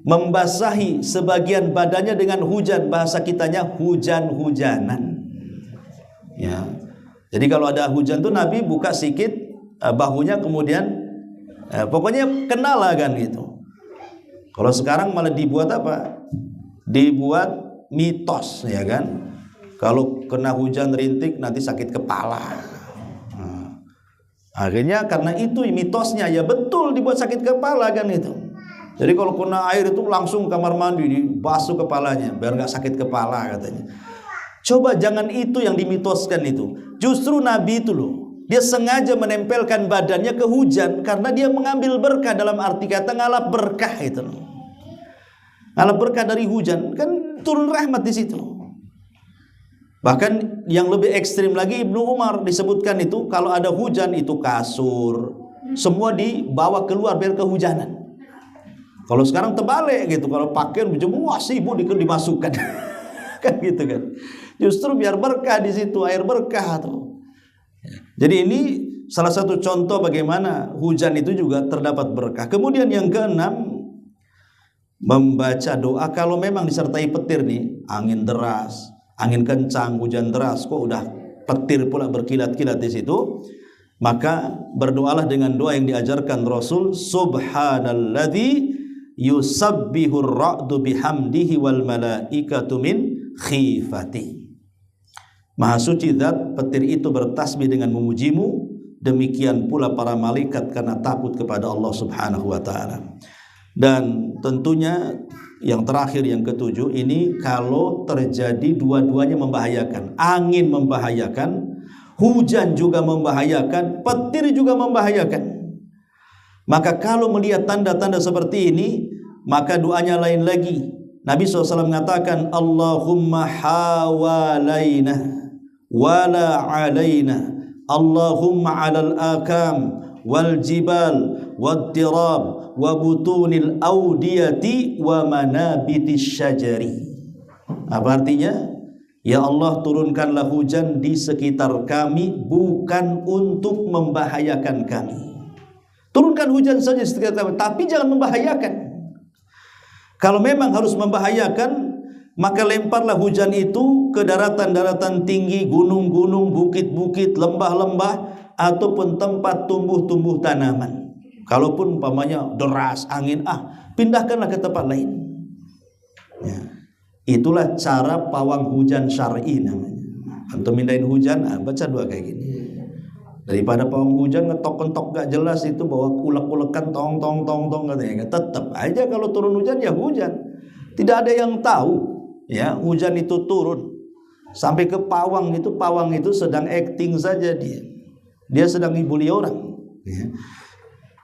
membasahi sebagian badannya dengan hujan. Bahasa kitanya hujan-hujanan. Ya. Jadi kalau ada hujan tuh Nabi buka sikit bahunya, kemudian pokoknya kenal lah kan gitu. Kalau sekarang malah dibuat apa? dibuat mitos, ya kan? Kalau kena hujan rintik nanti sakit kepala. Akhirnya karena itu mitosnya, ya betul dibuat sakit kepala kan itu. Jadi kalau kena air itu langsung kamar mandi dibasuh kepalanya biar nggak sakit kepala katanya. Coba jangan itu yang dimitoskan itu. Justru Nabi itu loh, dia sengaja menempelkan badannya ke hujan karena dia mengambil berkah, dalam arti kata ngalap berkah itu loh. Ngalap berkah dari hujan, kan turun rahmat di situ. Bahkan yang lebih ekstrim lagi Ibnu Umar disebutkan itu kalau ada hujan itu kasur semua dibawa keluar biar kehujanan. Kalau sekarang terbalik gitu, kalau pakaian berjemur sibuk dimasukkan kan gitu kan. Justru biar berkah di situ, air berkah tuh. Jadi ini salah satu contoh bagaimana hujan itu juga terdapat berkah. Kemudian yang keenam, membaca doa kalau memang disertai petir nih, angin deras, angin kencang, hujan deras, kok udah petir pula berkilat-kilat di situ, maka berdoalah dengan doa yang diajarkan Rasul, subhanalladzi yusabbihur ra'du bihamdihi wal malaikatu min khifati. Maha suci zat petir itu bertasbih dengan memujimu, demikian pula para malaikat karena takut kepada Allah Subhanahu wa taala. Dan tentunya yang terakhir, yang ketujuh, ini kalau terjadi dua-duanya membahayakan. Angin membahayakan, hujan juga membahayakan, petir juga membahayakan. Maka kalau melihat tanda-tanda seperti ini, maka doanya lain lagi. Nabi SAW mengatakan, Allahumma hawalaina wala alaina, Allahumma alal akam wal jibal wad dirab wa butunil audiyati wa manabitis syajari. Apa artinya? Ya Allah, turunkanlah hujan di sekitar kami bukan untuk membahayakan kami. Turunkan hujan saja di sekitar kami, tapi jangan membahayakan. Kalau memang harus membahayakan, maka lemparlah hujan itu ke daratan-daratan tinggi, gunung-gunung, bukit-bukit, lembah-lembah, ataupun tempat tumbuh-tumbuh tanaman. Kalaupun umpamanya deras angin, pindahkanlah ke tempat lain. Ya. Itulah cara pawang hujan syar'i namanya. Untuk mindahin hujan, baca doa kayak gini. Daripada pawang hujan ngetok-ngetok gak jelas itu, bawa ulek-ulekan tong katanya. Tetap aja kalau turun hujan ya hujan. Tidak ada yang tahu ya hujan itu turun. Sampai ke pawang itu sedang acting saja dia. Dia sedang ngibuli orang. Ya.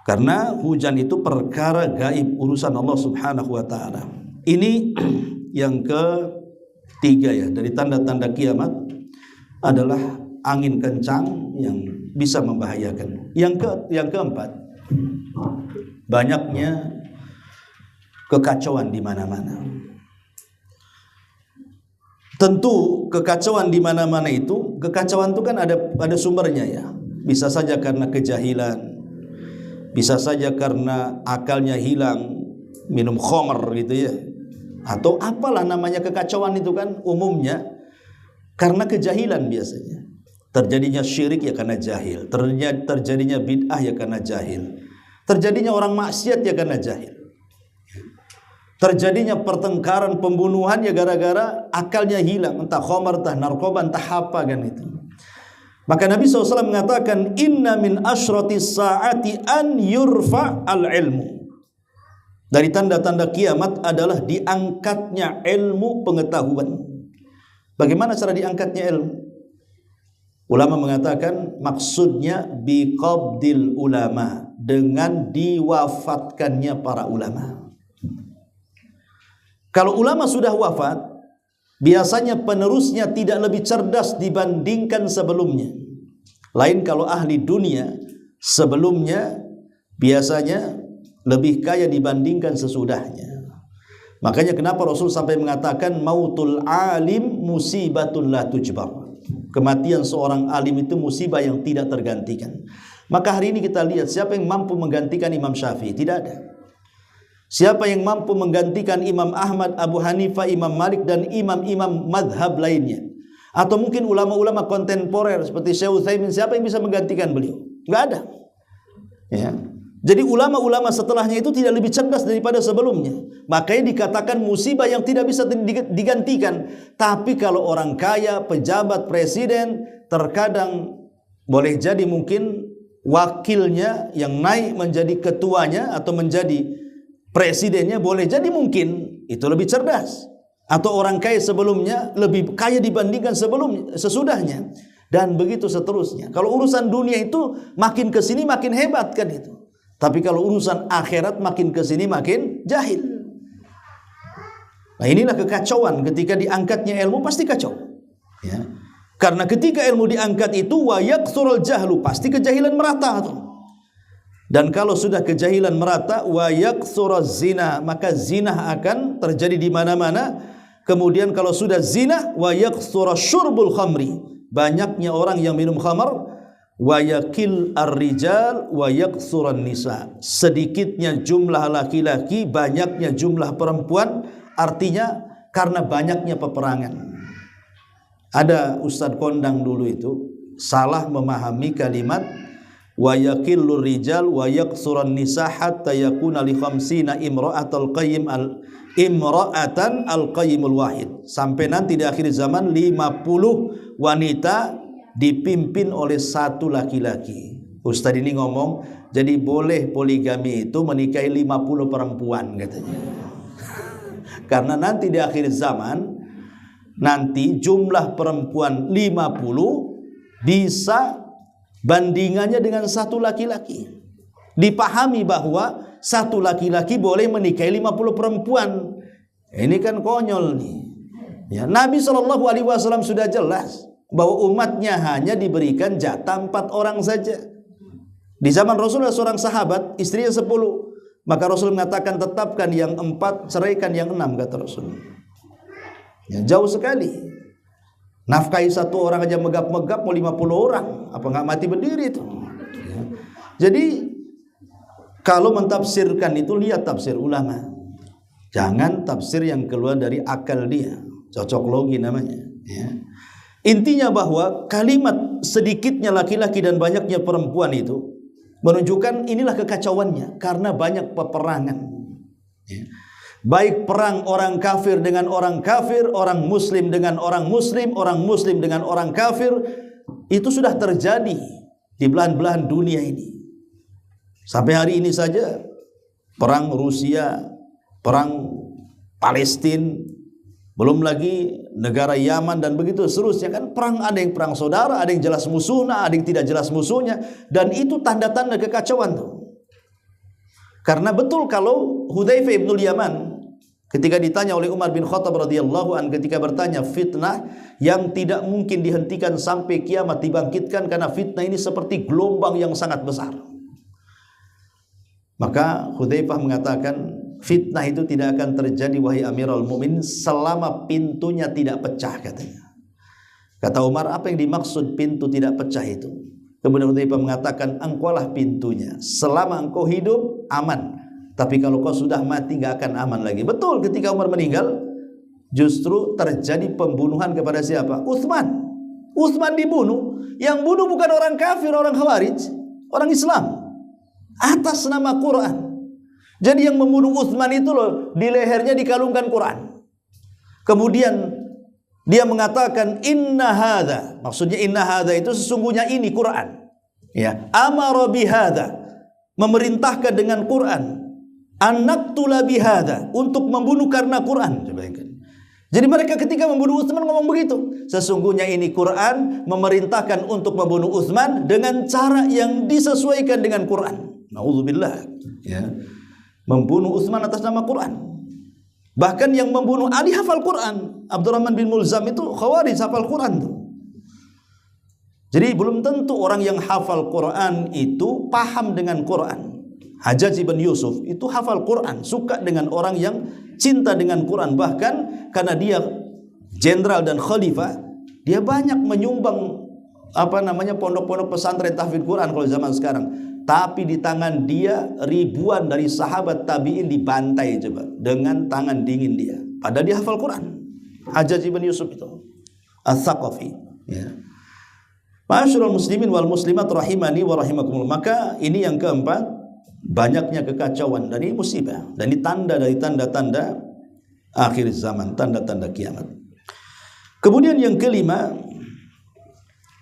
Karena hujan itu perkara gaib, urusan Allah Subhanahu wa taala. Ini yang ketiga ya, dari tanda-tanda kiamat adalah angin kencang yang bisa membahayakan. Yang keempat, banyaknya kekacauan di mana-mana. Tentu kekacauan di mana-mana itu, kekacauan itu kan ada sumbernya ya. Bisa saja karena kejahilan, bisa saja karena akalnya hilang, minum khamr gitu ya. Atau apalah namanya kekacauan itu kan umumnya karena kejahilan biasanya. Terjadinya syirik ya karena jahil, terjadinya bid'ah ya karena jahil, terjadinya orang maksiat ya karena jahil, terjadinya pertengkaran, pembunuhan ya gara-gara akalnya hilang, entah khamar, entah narkoba, entah apa kan itu. Maka Nabi SAW mengatakan, inna min asyratis sa'ati an yurfa al-ilmu. Dari tanda-tanda kiamat adalah diangkatnya ilmu pengetahuan. Bagaimana cara diangkatnya ilmu? Ulama mengatakan maksudnya biqabdil ulama, dengan diwafatkannya para ulama. Kalau ulama sudah wafat, biasanya penerusnya tidak lebih cerdas dibandingkan sebelumnya. Lain kalau ahli dunia sebelumnya biasanya lebih kaya dibandingkan sesudahnya. Makanya kenapa Rasul sampai mengatakan mautul alim musibatun la tujbar. Kematian seorang alim itu musibah yang tidak tergantikan. Maka hari ini kita lihat siapa yang mampu menggantikan Imam Syafi'i? Tidak ada. Siapa yang mampu menggantikan Imam Ahmad, Abu Hanifah, Imam Malik dan imam-imam madhab lainnya? Atau mungkin ulama-ulama kontemporer seperti Syekh Utsaimin, siapa yang bisa menggantikan beliau? Enggak ada. Ya. Jadi ulama-ulama setelahnya itu tidak lebih cerdas daripada sebelumnya. Makanya dikatakan musibah yang tidak bisa digantikan. Tapi kalau orang kaya, pejabat, presiden, terkadang boleh jadi mungkin wakilnya yang naik menjadi ketuanya atau menjadi presidennya, boleh jadi mungkin itu lebih cerdas. Atau orang kaya sebelumnya lebih kaya dibandingkan sesudahnya. Dan begitu seterusnya. Kalau urusan dunia itu makin kesini makin hebat kan itu. Tapi kalau urusan akhirat makin kesini makin jahil. Nah, inilah kekacauan ketika diangkatnya ilmu, pasti kacau. Ya. Karena ketika ilmu diangkat itu wa yaksurul jahlu, pasti kejahilan merata tuh. Dan kalau sudah kejahilan merata wa yaksuruz zina, maka zina akan terjadi di mana-mana. Kemudian kalau sudah zina wa yaksura syurbul khamri, banyaknya orang yang minum khamar. Wa yakil ar-rijal wa yaksuran nisa, sedikitnya jumlah laki-laki, banyaknya jumlah perempuan. Artinya karena banyaknya peperangan. Ada Ustadz kondang dulu itu salah memahami kalimat wa yakillur rijal wa yaksuran nisa hatta yakuna li khamsina imra'atul qayyim imra'atan al-qayyimul wahid, sampai nanti di akhir zaman 50 wanita dipimpin oleh satu laki-laki. Ustadz ini ngomong, jadi boleh poligami itu menikahi 50 perempuan katanya. Karena nanti di akhir zaman, nanti jumlah perempuan 50 bisa bandingannya dengan satu laki-laki. Dipahami bahwa satu laki-laki boleh menikahi 50 perempuan. Ini kan konyol nih. Ya, Nabi SAW sudah jelas bahwa umatnya hanya diberikan jatah 4 orang saja. Di zaman Rasul ada seorang sahabat, istrinya 10. Maka Rasul mengatakan tetapkan yang 4, ceraikan yang 6, kata Rasul. Ya, jauh sekali. Nafkahi satu orang aja megap-megap mau 50 orang. Apa nggak mati berdiri itu? Ya. Jadi kalau mentafsirkan itu lihat tafsir ulama. Jangan tafsir yang keluar dari akal dia. Cocok logi namanya. Ya. Intinya bahwa kalimat sedikitnya laki-laki dan banyaknya perempuan itu menunjukkan inilah kekacauannya karena banyak peperangan. Ya. Baik perang orang kafir dengan orang kafir, orang muslim dengan orang muslim dengan orang kafir, itu sudah terjadi di belahan-belahan dunia ini. Sampai hari ini saja perang Rusia, perang Palestina, belum lagi negara Yaman dan begitu seterusnya kan, perang, ada yang perang saudara, ada yang jelas musuhnya, ada yang tidak jelas musuhnya, dan itu tanda-tanda kekacauan tuh. Karena betul kalau Hudzaifah ibnul Yaman ketika ditanya oleh Umar bin Khattab radhiyallahu an, ketika bertanya fitnah yang tidak mungkin dihentikan sampai kiamat dibangkitkan, karena fitnah ini seperti gelombang yang sangat besar. Maka Hudzaifah mengatakan fitnah itu tidak akan terjadi wahai Amirul Mukminin selama pintunya tidak pecah, katanya. Kata Umar, apa yang dimaksud pintu tidak pecah itu? Kemudian Hudzaifah mengatakan, engkaulah pintunya. Selama engkau hidup aman, tapi kalau kau sudah mati nggak akan aman lagi. Betul, ketika Umar meninggal justru terjadi pembunuhan kepada siapa? Utsman. Utsman dibunuh. Yang bunuh bukan orang kafir, orang Khawarij, orang Islam atas nama Quran. Jadi yang membunuh Utsman itu loh, di lehernya dikalungkan Quran. Kemudian dia mengatakan inna hadza, maksudnya inna hadza itu sesungguhnya ini Quran. Ya, amara bihadza, memerintahkan dengan Quran. Anaktula bihadza, untuk membunuh karena Quran. Coba bayangkan. Jadi mereka ketika membunuh Utsman ngomong begitu. Sesungguhnya ini Quran memerintahkan untuk membunuh Utsman dengan cara yang disesuaikan dengan Quran. Nauzubillah. Ya. Membunuh Utsman atas nama Quran. Bahkan yang membunuh Ali hafal Quran. Abdurrahman bin Mulzam itu Khawarij, hafal Quran tuh. Jadi belum tentu orang yang hafal Quran itu paham dengan Quran. Hajjaj bin Yusuf itu hafal Quran, suka dengan orang yang cinta dengan Quran. Bahkan karena dia jenderal dan khalifah, dia banyak menyumbang pondok-pondok pesantren tahfidz Quran kalau zaman sekarang. Tapi di tangan dia ribuan dari sahabat tabi'in dibantai coba dengan tangan dingin dia. Padahal dia hafal Quran. Hajjaj bin Yusuf itu Ats-Tsaqafi. Ya. Ma'asyiral muslimin wal muslimat rahimani wa rahimakumullah. Maka ini yang keempat, banyaknya kekacauan, dan ini musibah, dan ini tanda dari tanda-tanda akhir zaman, tanda-tanda kiamat. Kemudian yang kelima,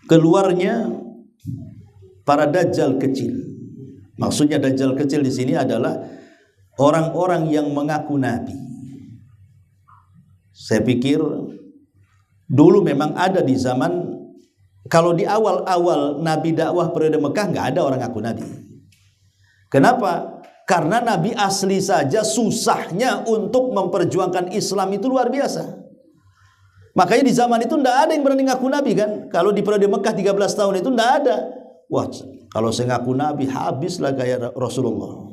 keluarnya para dajjal kecil. Maksudnya dajjal kecil di sini adalah orang-orang yang mengaku nabi. Saya pikir dulu memang ada di zaman, kalau di awal-awal Nabi dakwah periode Mekah nggak ada orang ngaku nabi. Kenapa? Karena Nabi asli saja susahnya untuk memperjuangkan Islam itu luar biasa. Makanya di zaman itu tidak ada yang berani ngaku nabi kan. Kalau di periode Mekah 13 tahun itu tidak ada. Wah, kalau saya ngaku nabi habislah kayak Rasulullah.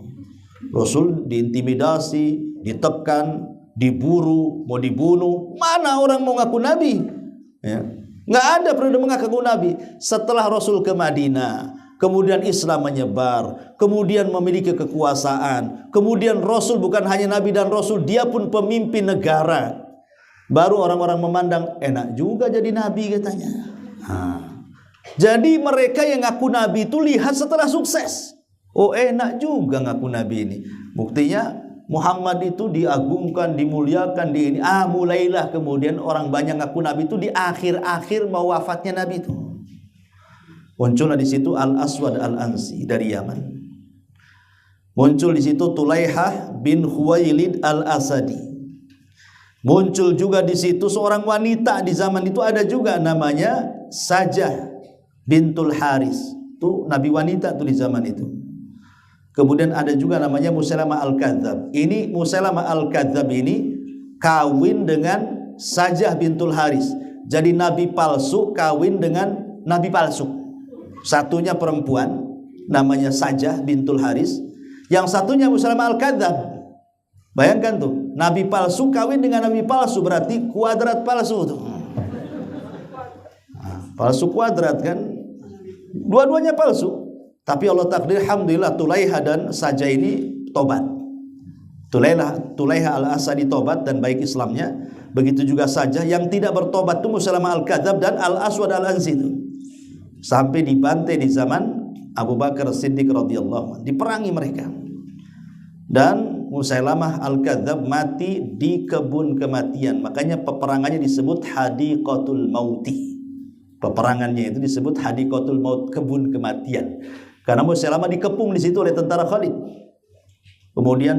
Rasul diintimidasi, ditekan, diburu, mau dibunuh. Mana orang mau ngaku nabi? Ya. Nggak ada periode mengaku nabi. Setelah Rasul ke Madinah, kemudian Islam menyebar, kemudian memiliki kekuasaan, kemudian Rasul bukan hanya nabi dan Rasul, dia pun pemimpin negara. Baru orang-orang memandang enak juga jadi nabi katanya. Jadi mereka yang ngaku nabi itu lihat setelah sukses. Oh, enak juga ngaku nabi ini. Buktinya Muhammad itu diagungkan, dimuliakan di ini. Mulailah kemudian orang banyak ngaku nabi itu di akhir-akhir mau wafatnya nabi itu. Muncullah di situ Al-Aswad Al-Ansi dari Yaman. Muncul di situ Tulaihah bin Khuwailid Al-Asadi. Muncul juga di situ seorang wanita di zaman itu ada juga namanya Sajah bintul Haris. Itu nabi wanita tuh di zaman itu. Kemudian ada juga namanya Musailamah Al-Kadzab. Ini Musailamah Al-Kadzab ini kawin dengan Sajah bintul Haris. Jadi nabi palsu kawin dengan nabi palsu. Satunya perempuan namanya Sajah bintul Haris, yang satunya Musailamah Al-Kadzab. Bayangkan tuh, nabi palsu kawin dengan nabi palsu, berarti kuadrat palsu tuh. Palsu kuadrat kan? Dua-duanya palsu. Tapi Allah takdir, alhamdulillah Tulaihah dan Sajah ini tobat. Tulaihah Al-Asadi tobat dan baik Islamnya. Begitu juga Sajah. Yang tidak bertobat itu Musailamah Al-Kadzab dan Al-Aswad Al-Ansi itu. Sampai dibantai di zaman Abu Bakar Siddiq radhiyallahu anhu. Diperangi mereka. Dan Musailamah Al-Kadzab mati di kebun kematian. Makanya peperangannya disebut Hadiqatul Mauti. Peperangannya itu disebut Hadiqatul Maut, kebun kematian. Karena Musailamah dikepung di situ oleh tentara Khalid. Kemudian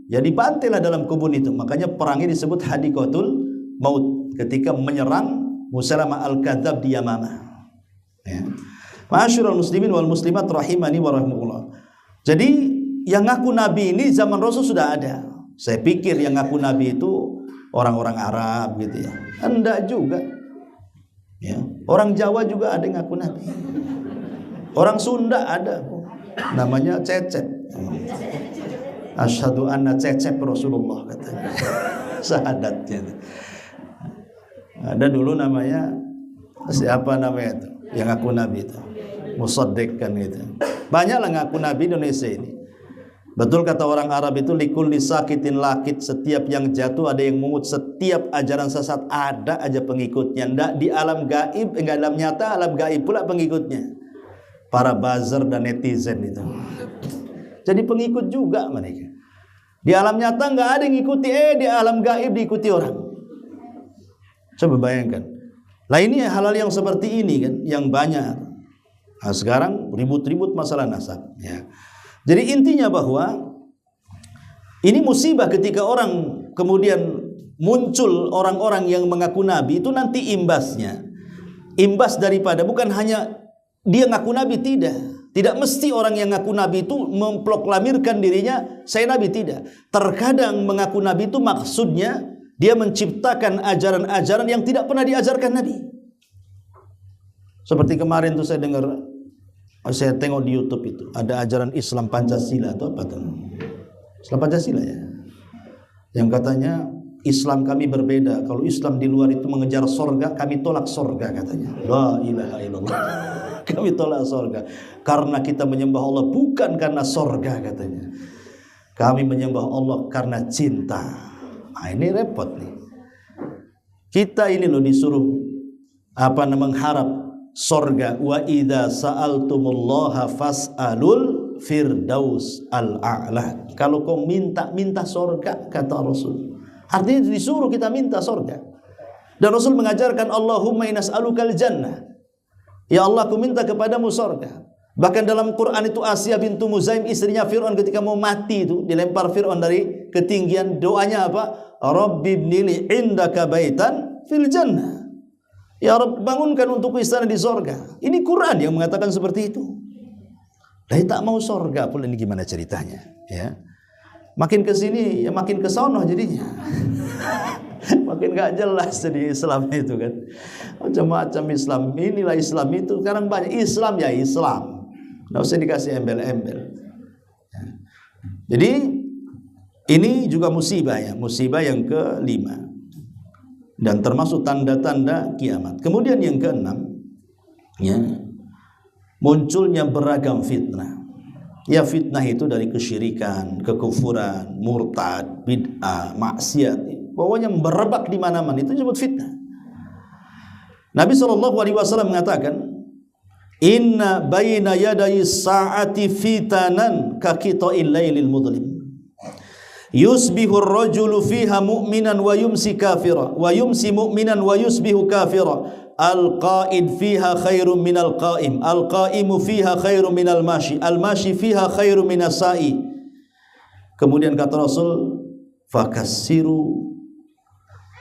ya dibantailah dalam kebun itu. Makanya perangnya disebut Hadiqatul Maut ketika menyerang Musailamah Al-Kadzab di Yamamah. Ya. Ma'asyiral muslimin wal muslimat rahimani wa rahimakumullah. Jadi yang ngaku nabi ini zaman Rasul sudah ada. Saya pikir yang ngaku nabi itu orang-orang Arab gitu ya. Enggak juga. Ya. Orang Jawa juga ada yang ngaku nabi. Orang Sunda ada. Namanya Cecep. Asyhadu anna Cecep Rasulullah katanya. Syahadatnya. Ada dulu namanya siapa namanya itu? Yang ngaku nabi itu. Musaddiq kan gitu. Banyaklah ngaku nabi Indonesia ini. Betul kata orang Arab itu, likulli sakitin lakit, setiap yang jatuh ada yang mungut, setiap ajaran sesat ada aja pengikutnya. Nggak di alam gaib, enggak dalam nyata, alam gaib pula pengikutnya. Para buzzer dan netizen itu. Jadi pengikut juga mereka. Di alam nyata nggak ada yang ngikuti, di alam gaib diikuti orang. Coba bayangkan. Lah ini hal-hal yang seperti ini kan, yang banyak. Nah, sekarang ribut-ribut masalah nasab. Ya. Jadi intinya bahwa ini musibah ketika orang kemudian muncul orang-orang yang mengaku nabi, itu nanti imbasnya. Imbas daripada bukan hanya dia ngaku nabi, tidak. Tidak mesti orang yang ngaku nabi itu memproklamirkan dirinya saya nabi, tidak. Terkadang mengaku nabi itu maksudnya dia menciptakan ajaran-ajaran yang tidak pernah diajarkan nabi. Seperti kemarin tuh saya tengok di YouTube itu ada ajaran Islam Pancasila atau apa tuh? Islam Pancasila ya. Yang katanya Islam kami berbeda. Kalau Islam di luar itu mengejar sorga, kami tolak sorga katanya. La ilaha illallah. Kami tolak sorga karena kita menyembah Allah bukan karena sorga katanya. Kami menyembah Allah karena cinta. Nah, ini repot nih. Kita ini loh disuruh mengharap sorga. Wa idza sa'altumullaha fas'alul firdaus al-a'la. Kalau kau minta sorga, kata Rasul. Artinya disuruh kita minta sorga. Dan Rasul mengajarkan, Allahumma inas'alukal jannah. Ya Allah, aku minta kepadamu sorga. Bahkan dalam Quran itu Asiyah bintu Muzaim, istrinya Fir'aun, ketika mau mati itu dilempar Fir'aun dari ketinggian, doanya apa? Rabbi ibnili indaka baitan fil jannah. Ya Rabb, bangunkan untukku istana di sorga. Ini Quran yang mengatakan seperti itu. Dia tak mau sorga pula, ini gimana ceritanya? Ya, makin ke sini ya makin ke sono jadinya. Makin gak jelas jadi Islam itu kan. Macam-macam Islam. Inilah Islam itu. Sekarang banyak Islam ya Islam. Nggak usah dikasih embel-embel. Jadi ini juga musibah ya. Musibah yang kelima. Dan termasuk tanda-tanda kiamat. Kemudian yang keenam, ya, munculnya beragam fitnah. Ya, fitnah itu dari kesyirikan, kekufuran, murtad, bid'ah, maksiat. Pokoknya merebak di mana-mana, itu disebut fitnah. Nabi SAW mengatakan, inna baina yadayi sa'ati fitanan kakita'il laylil mudlim. Yusbihu ar-rajulu fiha mu'minan wa yumsi kafira, wa yumsi mu'minan wa yusbihu kafira. Al-qa'id fiha khairum minal qa'im, al-qa'imu fiha khairum minal mashi, al-mashi fiha khairum minas sa'i. Kemudian kata Rasul, fakassiru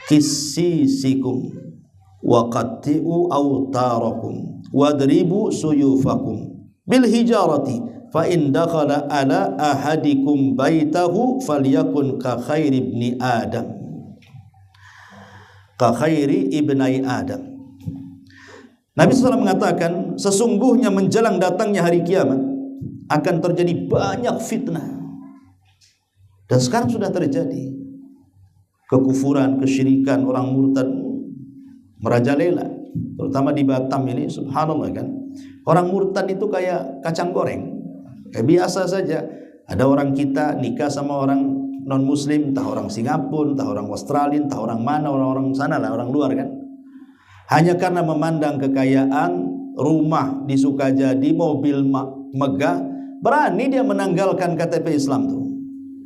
kissisikum wa qatti'u awtarakum wadribu suyufakum bil hijarati fa in dakhala ala ahadikum baitahu falyakun ka khairi ibni adam, ka khairi ibnai adam. Nabi SAW mengatakan, sesungguhnya menjelang datangnya hari kiamat akan terjadi banyak fitnah, dan sekarang sudah terjadi. Kekufuran, kesyirikan, orang murtad merajalela, terutama di Batam ini, subhanallah kan. Orang murtad itu kayak kacang goreng, kayak biasa saja. Ada orang kita nikah sama orang non muslim, entah orang Singapura, entah orang Australia, entah orang mana, orang-orang sana lah, orang luar kan. Hanya karena memandang kekayaan, rumah di Sukajadi, mobil megah, berani dia menanggalkan KTP Islam tuh.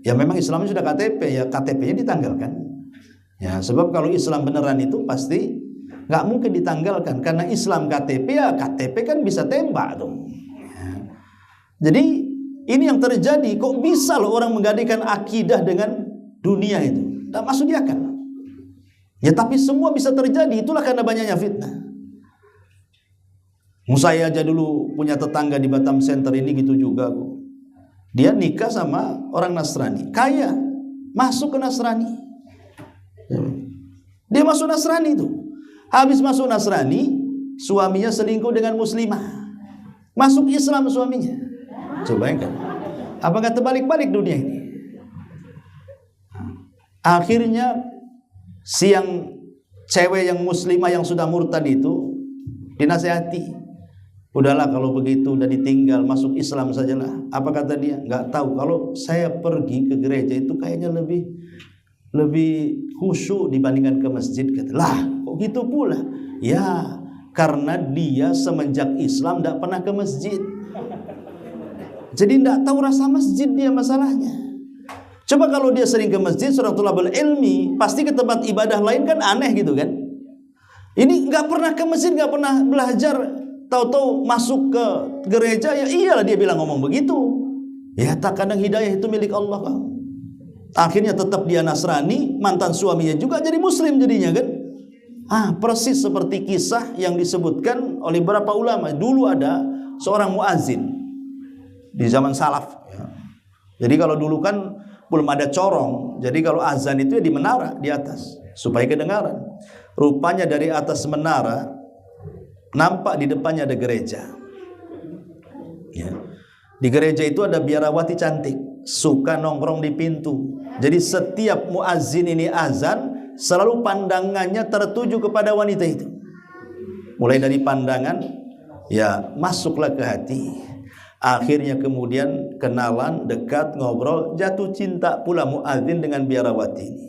Ya memang Islamnya sudah KTP, ya KTP-nya ditanggalkan. Ya, sebab kalau Islam beneran itu pasti nggak mungkin ditanggalkan, karena Islam KTP, ya KTP kan bisa tembak tuh. Ya. Jadi ini yang terjadi. Kok bisa loh orang menggadaikan akidah dengan dunia itu? Tak masuk di akal. Ya tapi semua bisa terjadi. Itulah karena banyaknya fitnah. Saya aja dulu punya tetangga di Batam Center ini gitu juga kok. Dia nikah sama orang Nasrani, kaya, masuk ke Nasrani. Dia masuk Nasrani itu. Habis masuk Nasrani, suaminya selingkuh dengan muslimah. Masuk Islam suaminya. Coba bayangkan. Apakah terbalik-balik dunia ini? Akhirnya si yang cewek yang muslimah yang sudah murtad itu dinasihati. Udahlah kalau begitu, udah ditinggal, masuk Islam sajalah. Apa kata dia? Nggak tahu, kalau saya pergi ke gereja itu kayaknya lebih khusyuk dibandingkan ke masjid. Kata, lah kok gitu pula? Ya karena dia semenjak Islam tidak pernah ke masjid, jadi tidak tahu rasa masjid dia masalahnya. Coba kalau dia sering ke masjid, seorang thalabul ilmi, pasti ke tempat ibadah lain kan aneh gitu kan. Ini nggak pernah ke masjid, nggak pernah belajar, tahu-tahu masuk ke gereja, ya iyalah dia bilang ngomong begitu. Ya tak, kadang hidayah itu milik Allah kan. Akhirnya tetap dia Nasrani, mantan suaminya juga jadi muslim jadinya kan. Persis seperti kisah yang disebutkan oleh beberapa ulama. Dulu ada seorang muazin di zaman salaf ya. Jadi kalau dulu kan belum ada corong, jadi kalau azan itu ya di menara di atas supaya kedengaran. Rupanya dari atas menara nampak di depannya ada gereja ya. Di gereja itu ada biarawati cantik, suka nongkrong di pintu. Jadi setiap muazzin ini azan, selalu pandangannya tertuju kepada wanita itu. Mulai dari pandangan, ya masuklah ke hati. Akhirnya kemudian kenalan, dekat, ngobrol, jatuh cinta pula muazzin dengan biarawati ini.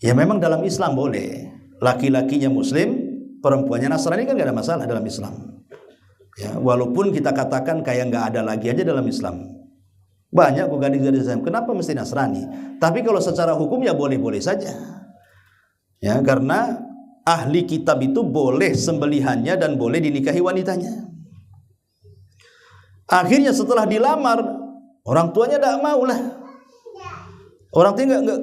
Ya memang dalam Islam boleh, laki-lakinya muslim, perempuannya Nasrani kan gak ada masalah dalam Islam. Ya, walaupun kita katakan kayak nggak ada lagi aja dalam Islam. Banyak kok gadis-gadis Islam. Kenapa mesti Nasrani? Tapi kalau secara hukum ya boleh-boleh saja. Ya, karena ahli kitab itu boleh sembelihannya dan boleh dinikahi wanitanya. Akhirnya setelah dilamar, orang tuanya tidak mau lah.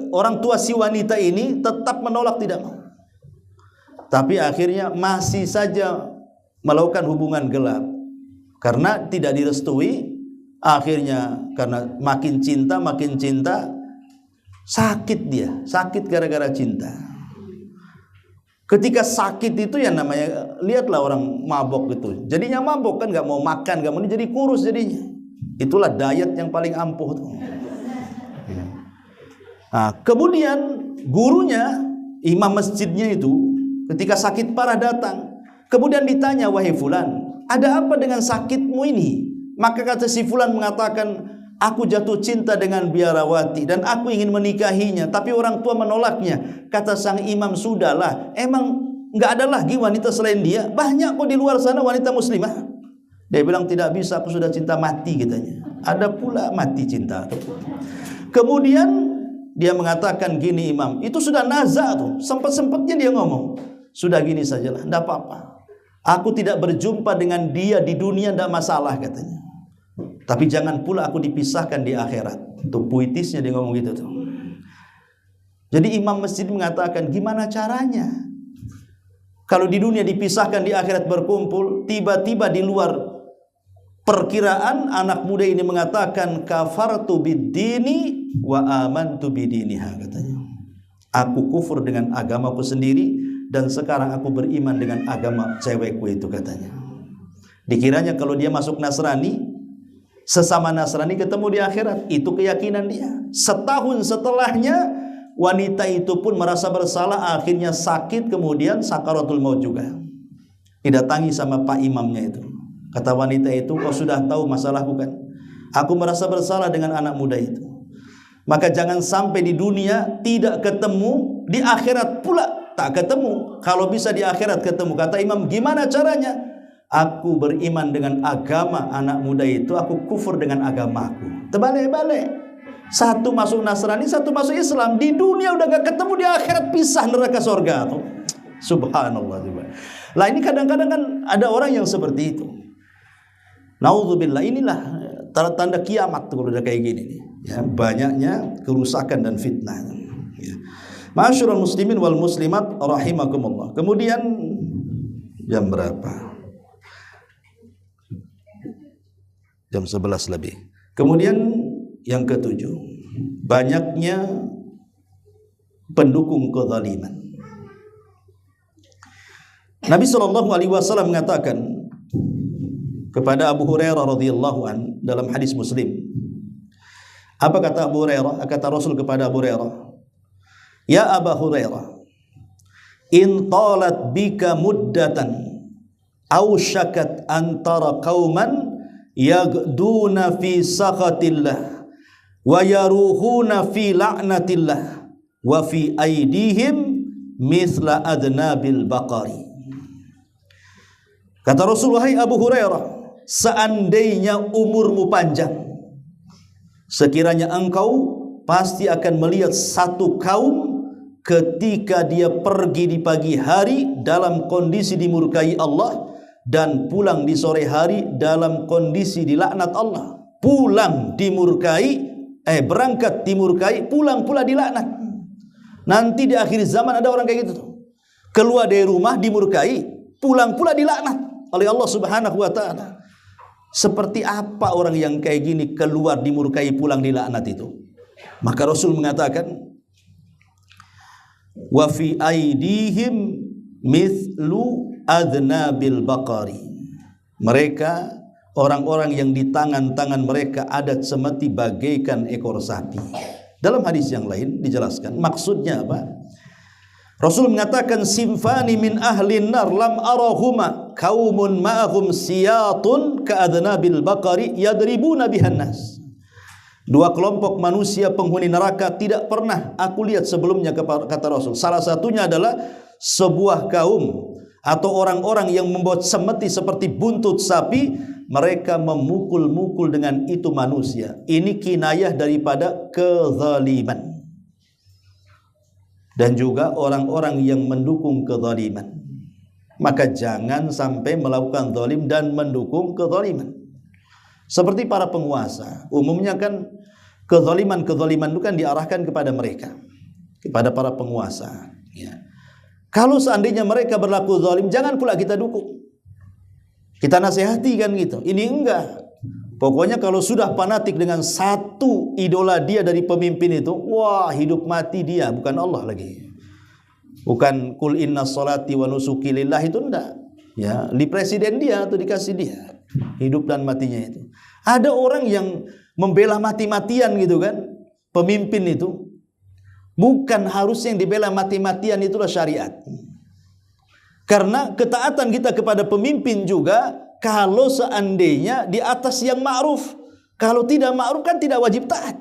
Orang tua si wanita ini tetap menolak, tidak mau. Tapi akhirnya masih saja melakukan hubungan gelap karena tidak direstui. Akhirnya karena makin cinta sakit gara-gara cinta. Ketika sakit itu ya namanya, lihatlah orang mabok gitu, jadinya mabok kan, nggak mau makan, nggak mau, jadi kurus jadinya. Itulah diet yang paling ampuh tuh. Nah, kemudian gurunya, imam masjidnya itu ketika sakit parah datang, kemudian ditanya, wahai fulan, ada apa dengan sakitmu ini? Maka kata si fulan mengatakan, aku jatuh cinta dengan biarawati dan aku ingin menikahinya, tapi orang tua menolaknya. Kata sang imam, sudahlah, emang nggak ada lagi wanita selain dia? Banyak kok di luar sana wanita muslimah. Dia bilang, tidak bisa, aku sudah cinta mati, katanya. Ada pula mati cinta. Kemudian dia mengatakan gini, imam itu sudah nazak tuh, sempat-sempatnya dia ngomong, sudah gini sajalah, tidak apa-apa, aku tidak berjumpa dengan dia di dunia, tidak masalah, katanya. Tapi jangan pula aku dipisahkan di akhirat. Itu puitisnya dia ngomong gitu tuh. Jadi imam masjid mengatakan, gimana caranya? Kalau di dunia dipisahkan, di akhirat berkumpul, tiba-tiba di luar perkiraan anak muda ini mengatakan, kafartu bid-dini wa amantu bidiniha, katanya. Aku kufur dengan agamaku sendiri dan sekarang aku beriman dengan agama cewekku itu, katanya. Dikiranya kalau dia masuk Nasrani, sesama Nasrani ketemu di akhirat, itu keyakinan dia. Setahun setelahnya wanita itu pun merasa bersalah, akhirnya sakit, kemudian sakaratul maut juga. Didatangi sama pak imamnya itu. Kata wanita itu, kau sudah tahu masalahku kan? Aku merasa bersalah dengan anak muda itu. Maka jangan sampai di dunia tidak ketemu, di akhirat pula tak ketemu. Kalau bisa di akhirat ketemu. Kata imam, gimana caranya? Aku beriman dengan agama anak muda itu, aku kufur dengan agamaku. Terbalik-balik. Satu masuk Nasrani, satu masuk Islam. Di dunia udah gak ketemu, di akhirat pisah neraka surga tuh. Subhanallah. Lah ini kadang-kadang kan ada orang yang seperti itu. Naudzubillah, inilah tanda kiamat tuh kalau udah kayak gini nih. Ya, banyaknya kerusakan dan fitnah. Ya. Ma'asyiral muslimin wal muslimat rahimakumullah. Kemudian jam berapa? Jam 11 lebih. Kemudian yang ketujuh, banyaknya pendukung kezaliman. Nabi SAW mengatakan kepada Abu Hurairah radhiyallahu an dalam hadis Muslim. Apa kata Abu Hurairah? Kata Rasul kepada Abu Hurairah, ya Abu Hurairah, in talat bika muddatan aw syakat antara qauman yagduna fi sakhatillah wa yaruhuna fi la'natillah wa fi aidihim mithla adnabil baqari. Kata Rasulullah, Abu Hurairah, seandainya umurmu panjang, sekiranya engkau pasti akan melihat satu kaum ketika dia pergi di pagi hari dalam kondisi dimurkai Allah dan pulang di sore hari dalam kondisi dilaknat Allah. Pulang dimurkai, berangkat dimurkai, pulang pula dilaknat. Nanti di akhir zaman ada orang kayak gitu. Keluar dari rumah dimurkai, pulang pula dilaknat oleh Allah Subhanahu wa taala. Seperti apa orang yang kayak gini keluar dimurkai, pulang dilaknat itu? Maka Rasul mengatakan, wa fi aidihim mithlu adnabil baqari. Mereka orang-orang yang di tangan-tangan mereka ada semati bagaikan ekor sapi. Dalam hadis yang lain dijelaskan maksudnya apa? Rasul mengatakan, simfani min ahlin nar lam arahuma qaumun ma'ahum siyatun ka'adnabil baqari yadribuna bihan nas. Dua kelompok manusia penghuni neraka tidak pernah aku lihat sebelumnya, kata Rasul. Salah satunya adalah sebuah kaum atau orang-orang yang membuat semeti seperti buntut sapi, mereka memukul-mukul dengan itu manusia. Ini kinayah daripada kezaliman. Dan juga orang-orang yang mendukung kezaliman. Maka jangan sampai melakukan zalim dan mendukung kezaliman. Seperti para penguasa, umumnya kan kezaliman-kezaliman itu kan diarahkan kepada mereka, kepada para penguasa. Ya. Kalau seandainya mereka berlaku zalim, jangan pula kita dukung. Kita nasihati kan gitu. Ini enggak. Pokoknya kalau sudah fanatik dengan satu idola dia dari pemimpin itu, wah, hidup mati dia, bukan Allah lagi. Bukan kul inna sholati wa nusuki lillah, itu enggak. Ya, di presiden dia atau dikasih dia. Hidup dan matinya itu. Ada orang yang membela mati-matian gitu kan. Pemimpin itu. Bukan harusnya yang dibela mati-matian itulah syariat. Karena ketaatan kita kepada pemimpin juga kalau seandainya di atas yang ma'ruf. Kalau tidak ma'ruf kan tidak wajib taat.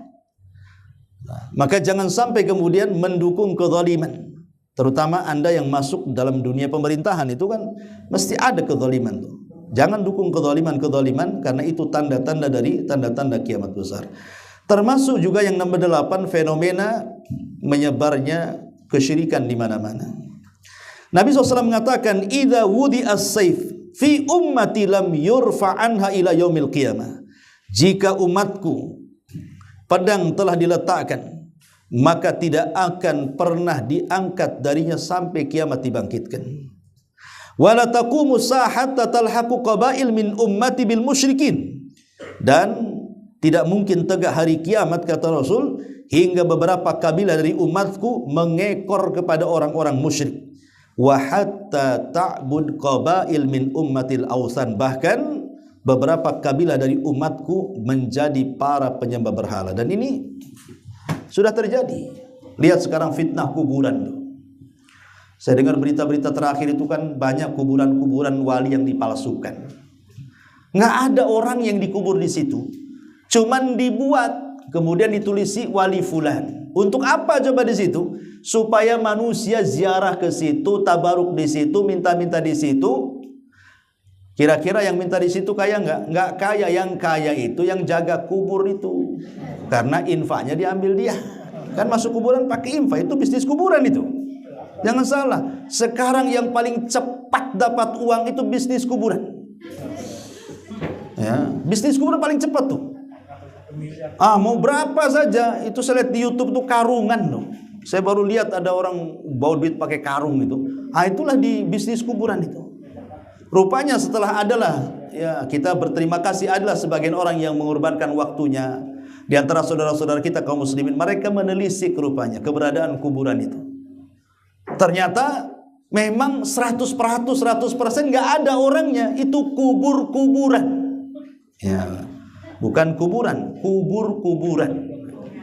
Maka jangan sampai kemudian mendukung kezaliman. Terutama Anda yang masuk dalam dunia pemerintahan itu kan mesti ada kezaliman tuh. Jangan dukung kezaliman-kezaliman karena itu tanda-tanda dari tanda-tanda kiamat besar. Termasuk juga yang nomor 8, fenomena menyebarnya kesyirikan di mana-mana. Nabi SAW mengatakan, "Idza wudi as-saif fi ummati lam yurfa anha ila yaumil qiyamah." Jika umatku pedang telah diletakkan, maka tidak akan pernah diangkat darinya sampai kiamat dibangkitkan. Wala taqumu sa'hatta talhaqu qabail min ummati bil musyrikin. Dan tidak mungkin tegak hari kiamat, kata Rasul, hingga beberapa kabilah dari umatku mengekor kepada orang-orang musyrik. Wa hatta ta'bud qabail min ummatil awsan. Bahkan beberapa kabilah dari umatku menjadi para penyembah berhala. Dan ini sudah terjadi. Lihat sekarang fitnah kuburan. Saya dengar berita-berita terakhir itu kan banyak kuburan-kuburan wali yang dipalsukan. Nggak ada orang yang dikubur di situ. Cuman dibuat, kemudian ditulisi wali fulan. Untuk apa coba di situ? Supaya manusia ziarah ke situ, tabaruk di situ, minta-minta di situ. Kira-kira yang minta di situ kaya nggak? Nggak kaya. Yang kaya itu yang jaga kubur itu. Karena infaknya diambil dia. Kan masuk kuburan pakai infak, itu bisnis kuburan itu. Jangan salah. Sekarang yang paling cepat dapat uang itu bisnis kuburan. Ya, bisnis kuburan paling cepat tuh. Mau berapa saja, itu saya lihat di YouTube tuh karungan loh. Saya baru lihat ada orang bawa duit pakai karung itu. Itulah di bisnis kuburan itu. Rupanya setelah adalah, ya kita berterima kasih, adalah sebagian orang yang mengorbankan waktunya. Di antara saudara-saudara kita kaum muslimin, mereka menelisik rupanya keberadaan kuburan itu. Ternyata memang 100% nggak ada orangnya, itu kubur-kuburan. Ya. Bukan kuburan, kubur-kuburan.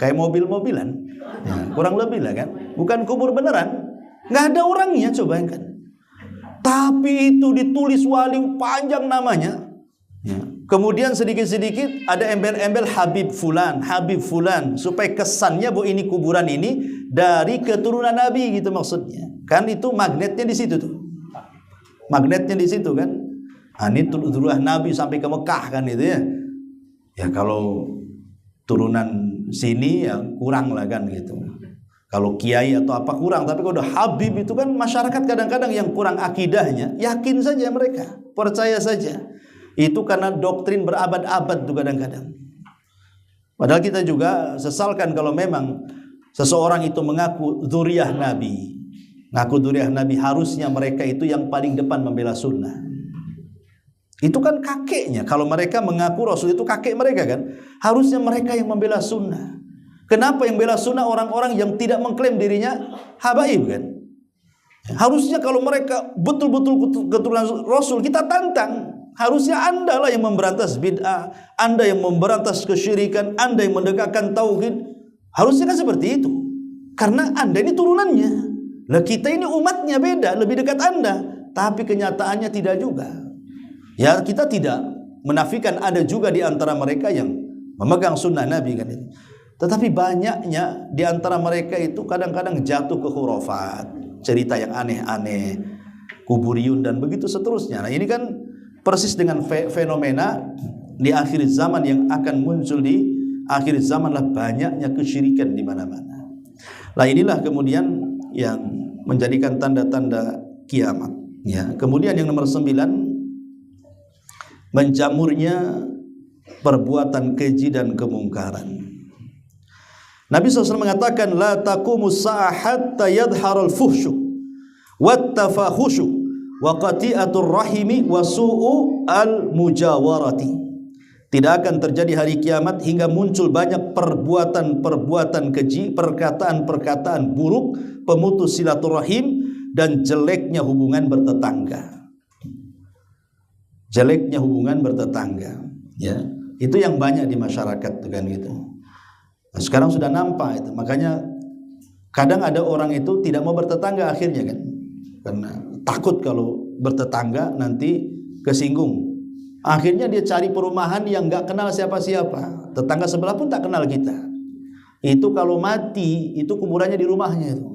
Kayak mobil-mobilan. Ya, kurang lebih lah kan. Bukan kubur beneran. Nggak ada orangnya, coba bayangkan. Tapi itu ditulis wali panjang namanya. Ya. Kemudian sedikit-sedikit ada embel-embel Habib Fulan, Habib Fulan. Supaya kesannya bahwa ini kuburan ini dari keturunan Nabi gitu maksudnya. Kan itu magnetnya di situ tuh. Magnetnya di situ kan. Ini turunan Nabi sampai ke Mekah kan itu ya. Ya kalau turunan sini ya kurang lah kan gitu. Kalau kiai atau apa kurang. Tapi kalau udah Habib itu kan masyarakat kadang-kadang yang kurang akidahnya, yakin saja mereka, percaya saja. Itu karena doktrin berabad-abad tuh kadang-kadang. Padahal kita juga sesalkan kalau memang seseorang itu mengaku dzurriyyah Nabi. Ngaku dzurriyyah Nabi, harusnya mereka itu yang paling depan membela sunnah. Itu kan kakeknya. Kalau mereka mengaku Rasul itu kakek mereka kan, harusnya mereka yang membela sunnah. Kenapa yang bela sunnah orang-orang yang tidak mengklaim dirinya habaib kan? Harusnya kalau mereka betul-betul keturunan Rasul, kita tantang. Harusnya Anda lah yang memberantas bid'ah, Anda yang memberantas kesyirikan, Anda yang mendekatkan tauhid. Harusnya kan seperti itu. Karena Anda ini turunannya. Lah kita ini umatnya beda, lebih dekat Anda. Tapi kenyataannya tidak juga. Ya kita tidak menafikan ada juga di antara mereka yang memegang sunnah Nabi kan itu. Tetapi banyaknya di antara mereka itu kadang-kadang jatuh ke khurafat, cerita yang aneh-aneh, kuburiyun dan begitu seterusnya. Nah, ini kan persis dengan fenomena di akhir zaman yang akan muncul di akhir zaman lah, banyaknya kesyirikan di mana-mana. Nah, inilah kemudian yang menjadikan tanda-tanda kiamat. Ya, kemudian yang nomor 9, menjamurnya perbuatan keji dan kemungkaran. Nabi SAW mengatakan, la taqumus sa'ah hatta yadharul fuhsyu wat tafahusyu wa qati'atur rahimi wa su'u al mujawarati. Tidak akan terjadi hari kiamat hingga muncul banyak perbuatan-perbuatan keji, perkataan-perkataan buruk, pemutus silaturahim, dan jeleknya hubungan bertetangga. Jeleknya hubungan bertetangga, ya. Itu yang banyak di masyarakat kan gitu. Nah, sekarang sudah nampak itu. Makanya kadang ada orang itu tidak mau bertetangga akhirnya kan. Karena takut kalau bertetangga nanti kesinggung. Akhirnya dia cari perumahan yang enggak kenal siapa-siapa. Tetangga sebelah pun tak kenal kita. Itu kalau mati, itu kuburannya di rumahnya itu.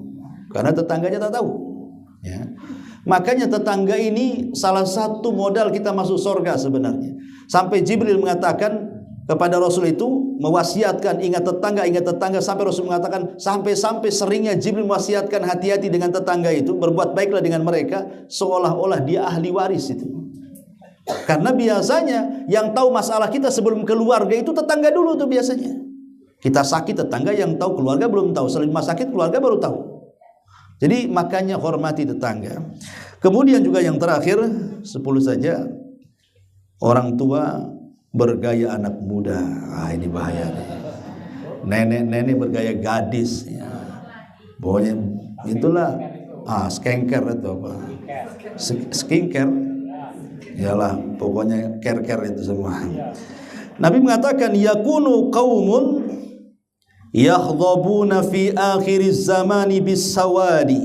Karena tetangganya tak tahu. Ya. Makanya tetangga ini salah satu modal kita masuk surga sebenarnya. Sampai Jibril mengatakan kepada Rasul itu, mewasiatkan ingat tetangga, sampai Rasul mengatakan sampai seringnya Jibril mewasiatkan hati-hati dengan tetangga itu, berbuat baiklah dengan mereka seolah-olah dia ahli waris itu. Karena biasanya yang tahu masalah kita sebelum keluarga itu tetangga dulu tuh biasanya. Kita sakit tetangga yang tahu, keluarga belum tahu. Setelah sakit keluarga baru tahu. Jadi makanya hormati tetangga. Kemudian juga yang terakhir 10 saja, orang tua bergaya anak muda. Ini bahaya nih. Nenek-nenek bergaya gadis. Ya. Pokoknya itulah skincare itu apa? Skincare. Yalah, pokoknya care-care itu semua. Nabi mengatakan yakunu qaumun yakhdhabuna fi akhiriz zamani bis-sawadi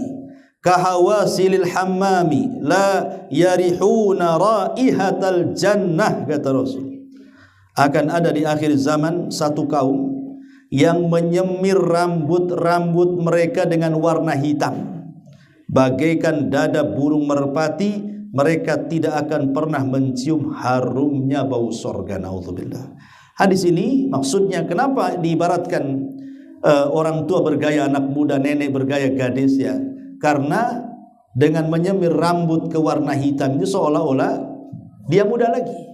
kahawasilil hammami la yarihuna raihatal jannah, kata Rasul. Akan ada di akhir zaman satu kaum yang menyemir rambut mereka dengan warna hitam bagaikan dada burung merpati. Mereka tidak akan pernah mencium harumnya bau sorga. Naudzubillah. Hadis ini maksudnya kenapa diibaratkan orang tua bergaya anak muda, nenek bergaya gadis, ya? Karena dengan menyemir rambut ke warna hitam itu seolah-olah dia muda lagi.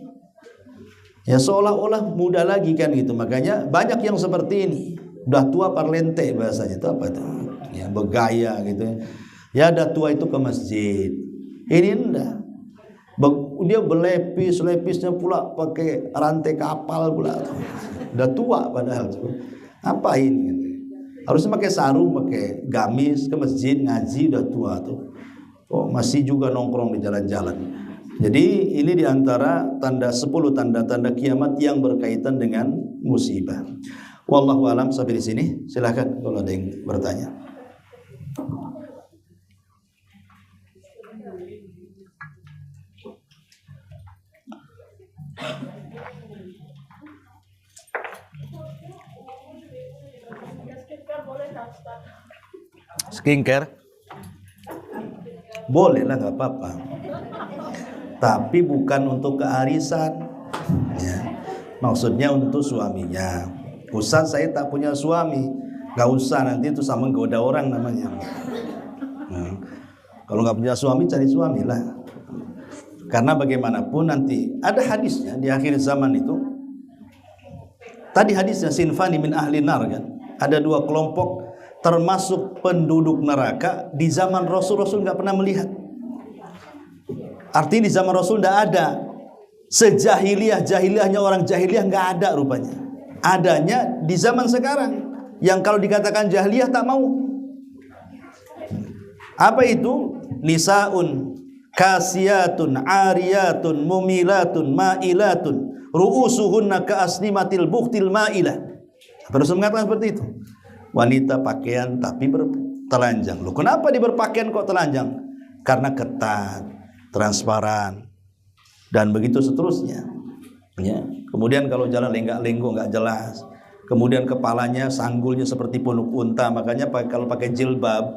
Ya, seolah-olah muda lagi kan gitu. Makanya banyak yang seperti ini. Udah tua parlente bahasanya, itu apa itu? Ya, bergaya gitu. Ya, udah tua itu ke masjid. Ini enggak. Dia lepisnya pula pakai rantai kapal pula. Udah tua padahal. Ngapain gitu? Harusnya pakai sarung, pakai gamis ke masjid ngaji, udah tua tuh. Oh, masih juga nongkrong di jalan-jalan. Jadi ini diantara 10 tanda-tanda kiamat yang berkaitan dengan musibah. Wallahu alam. Sampai di sini. Silakan kalau ada yang bertanya. Skincare boleh lah, nggak apa-apa, tapi bukan untuk kearisan, ya. Maksudnya untuk suaminya. Ustaz, saya tak punya suami. Nggak usah, nanti itu sama goda orang namanya. Nah, kalau nggak punya suami, cari suami lah. Karena bagaimanapun nanti ada hadisnya di akhir zaman itu. Tadi hadisnya sinfani min ahli nar kan. Ada 2 kelompok termasuk penduduk neraka di zaman Rasul nggak pernah melihat. Artinya di zaman Rasul nggak ada. Sejahiliyahnya orang jahiliyah nggak ada rupanya. Adanya di zaman sekarang. Yang kalau dikatakan jahiliyah tak mau. Apa itu? Nisaun kasiyatun ariyatun mumilatun ma'ilatun ru'usuhunna ka'asnimatil buhtil ma'ilah. Rasul mengatakan seperti itu. Wanita pakaian tapi bertelanjang. Loh, kenapa dia berpakaian kok telanjang? Karena ketat, transparan, dan begitu seterusnya. Ya. Kemudian kalau jalan lenggak-lenggok nggak jelas. Kemudian kepalanya, sanggulnya seperti punuk unta. Makanya kalau pakai jilbab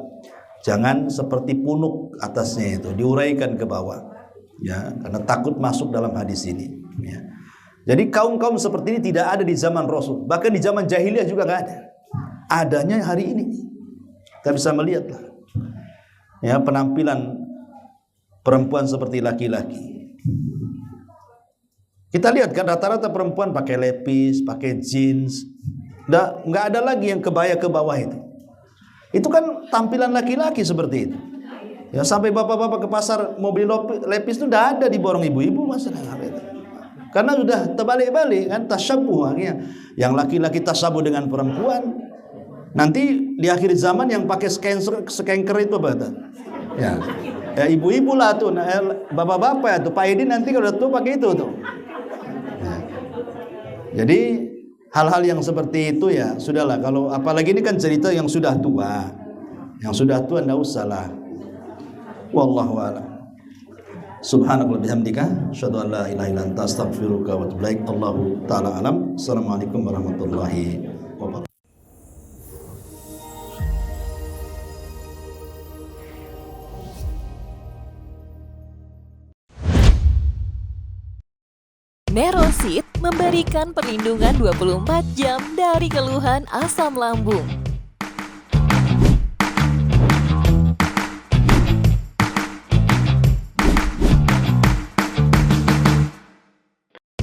Jangan seperti punuk atasnya itu diuraikan ke bawah, ya, karena takut masuk dalam hadis ini. Ya. Jadi kaum-kaum seperti ini tidak ada di zaman Rasul, bahkan di zaman jahiliyah juga nggak ada. Adanya hari ini. Kita bisa melihatlah, ya, penampilan perempuan seperti laki-laki. Kita lihat kan rata-rata perempuan pakai lepis, pakai jeans, nggak ada lagi yang kebaya ke bawah itu. Itu kan tampilan laki-laki seperti itu. Ya, sampai bapak-bapak ke pasar mau beli lepis itu udah ada di borong ibu-ibu masalah itu. Karena sudah terbalik-balik kan, tasyabuh akhirnya. Yang laki-laki tasyabuh dengan perempuan. Nanti di akhir zaman yang pakai skanker itu apa itu? Ya ibu-ibu lah tuh, bapak-bapak ya tuh, Pak Edi nanti kalau udah tua pakai itu tuh. Ya. Jadi hal-hal yang seperti itu ya sudahlah, kalau apalagi ini kan cerita yang sudah tua. Yang sudah tua enggak usah lah. Wallahu a'lam. Subhanakallah bihamdika asyhadu an la ilaha illa anta astaghfiruka wa atubu ilaik. Allahu taala alam. Assalamualaikum warahmatullahi wabarakatuh. Nerosit memberikan perlindungan 24 jam dari keluhan asam lambung.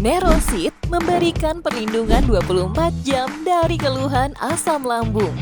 Nerosit memberikan perlindungan 24 jam dari keluhan asam lambung.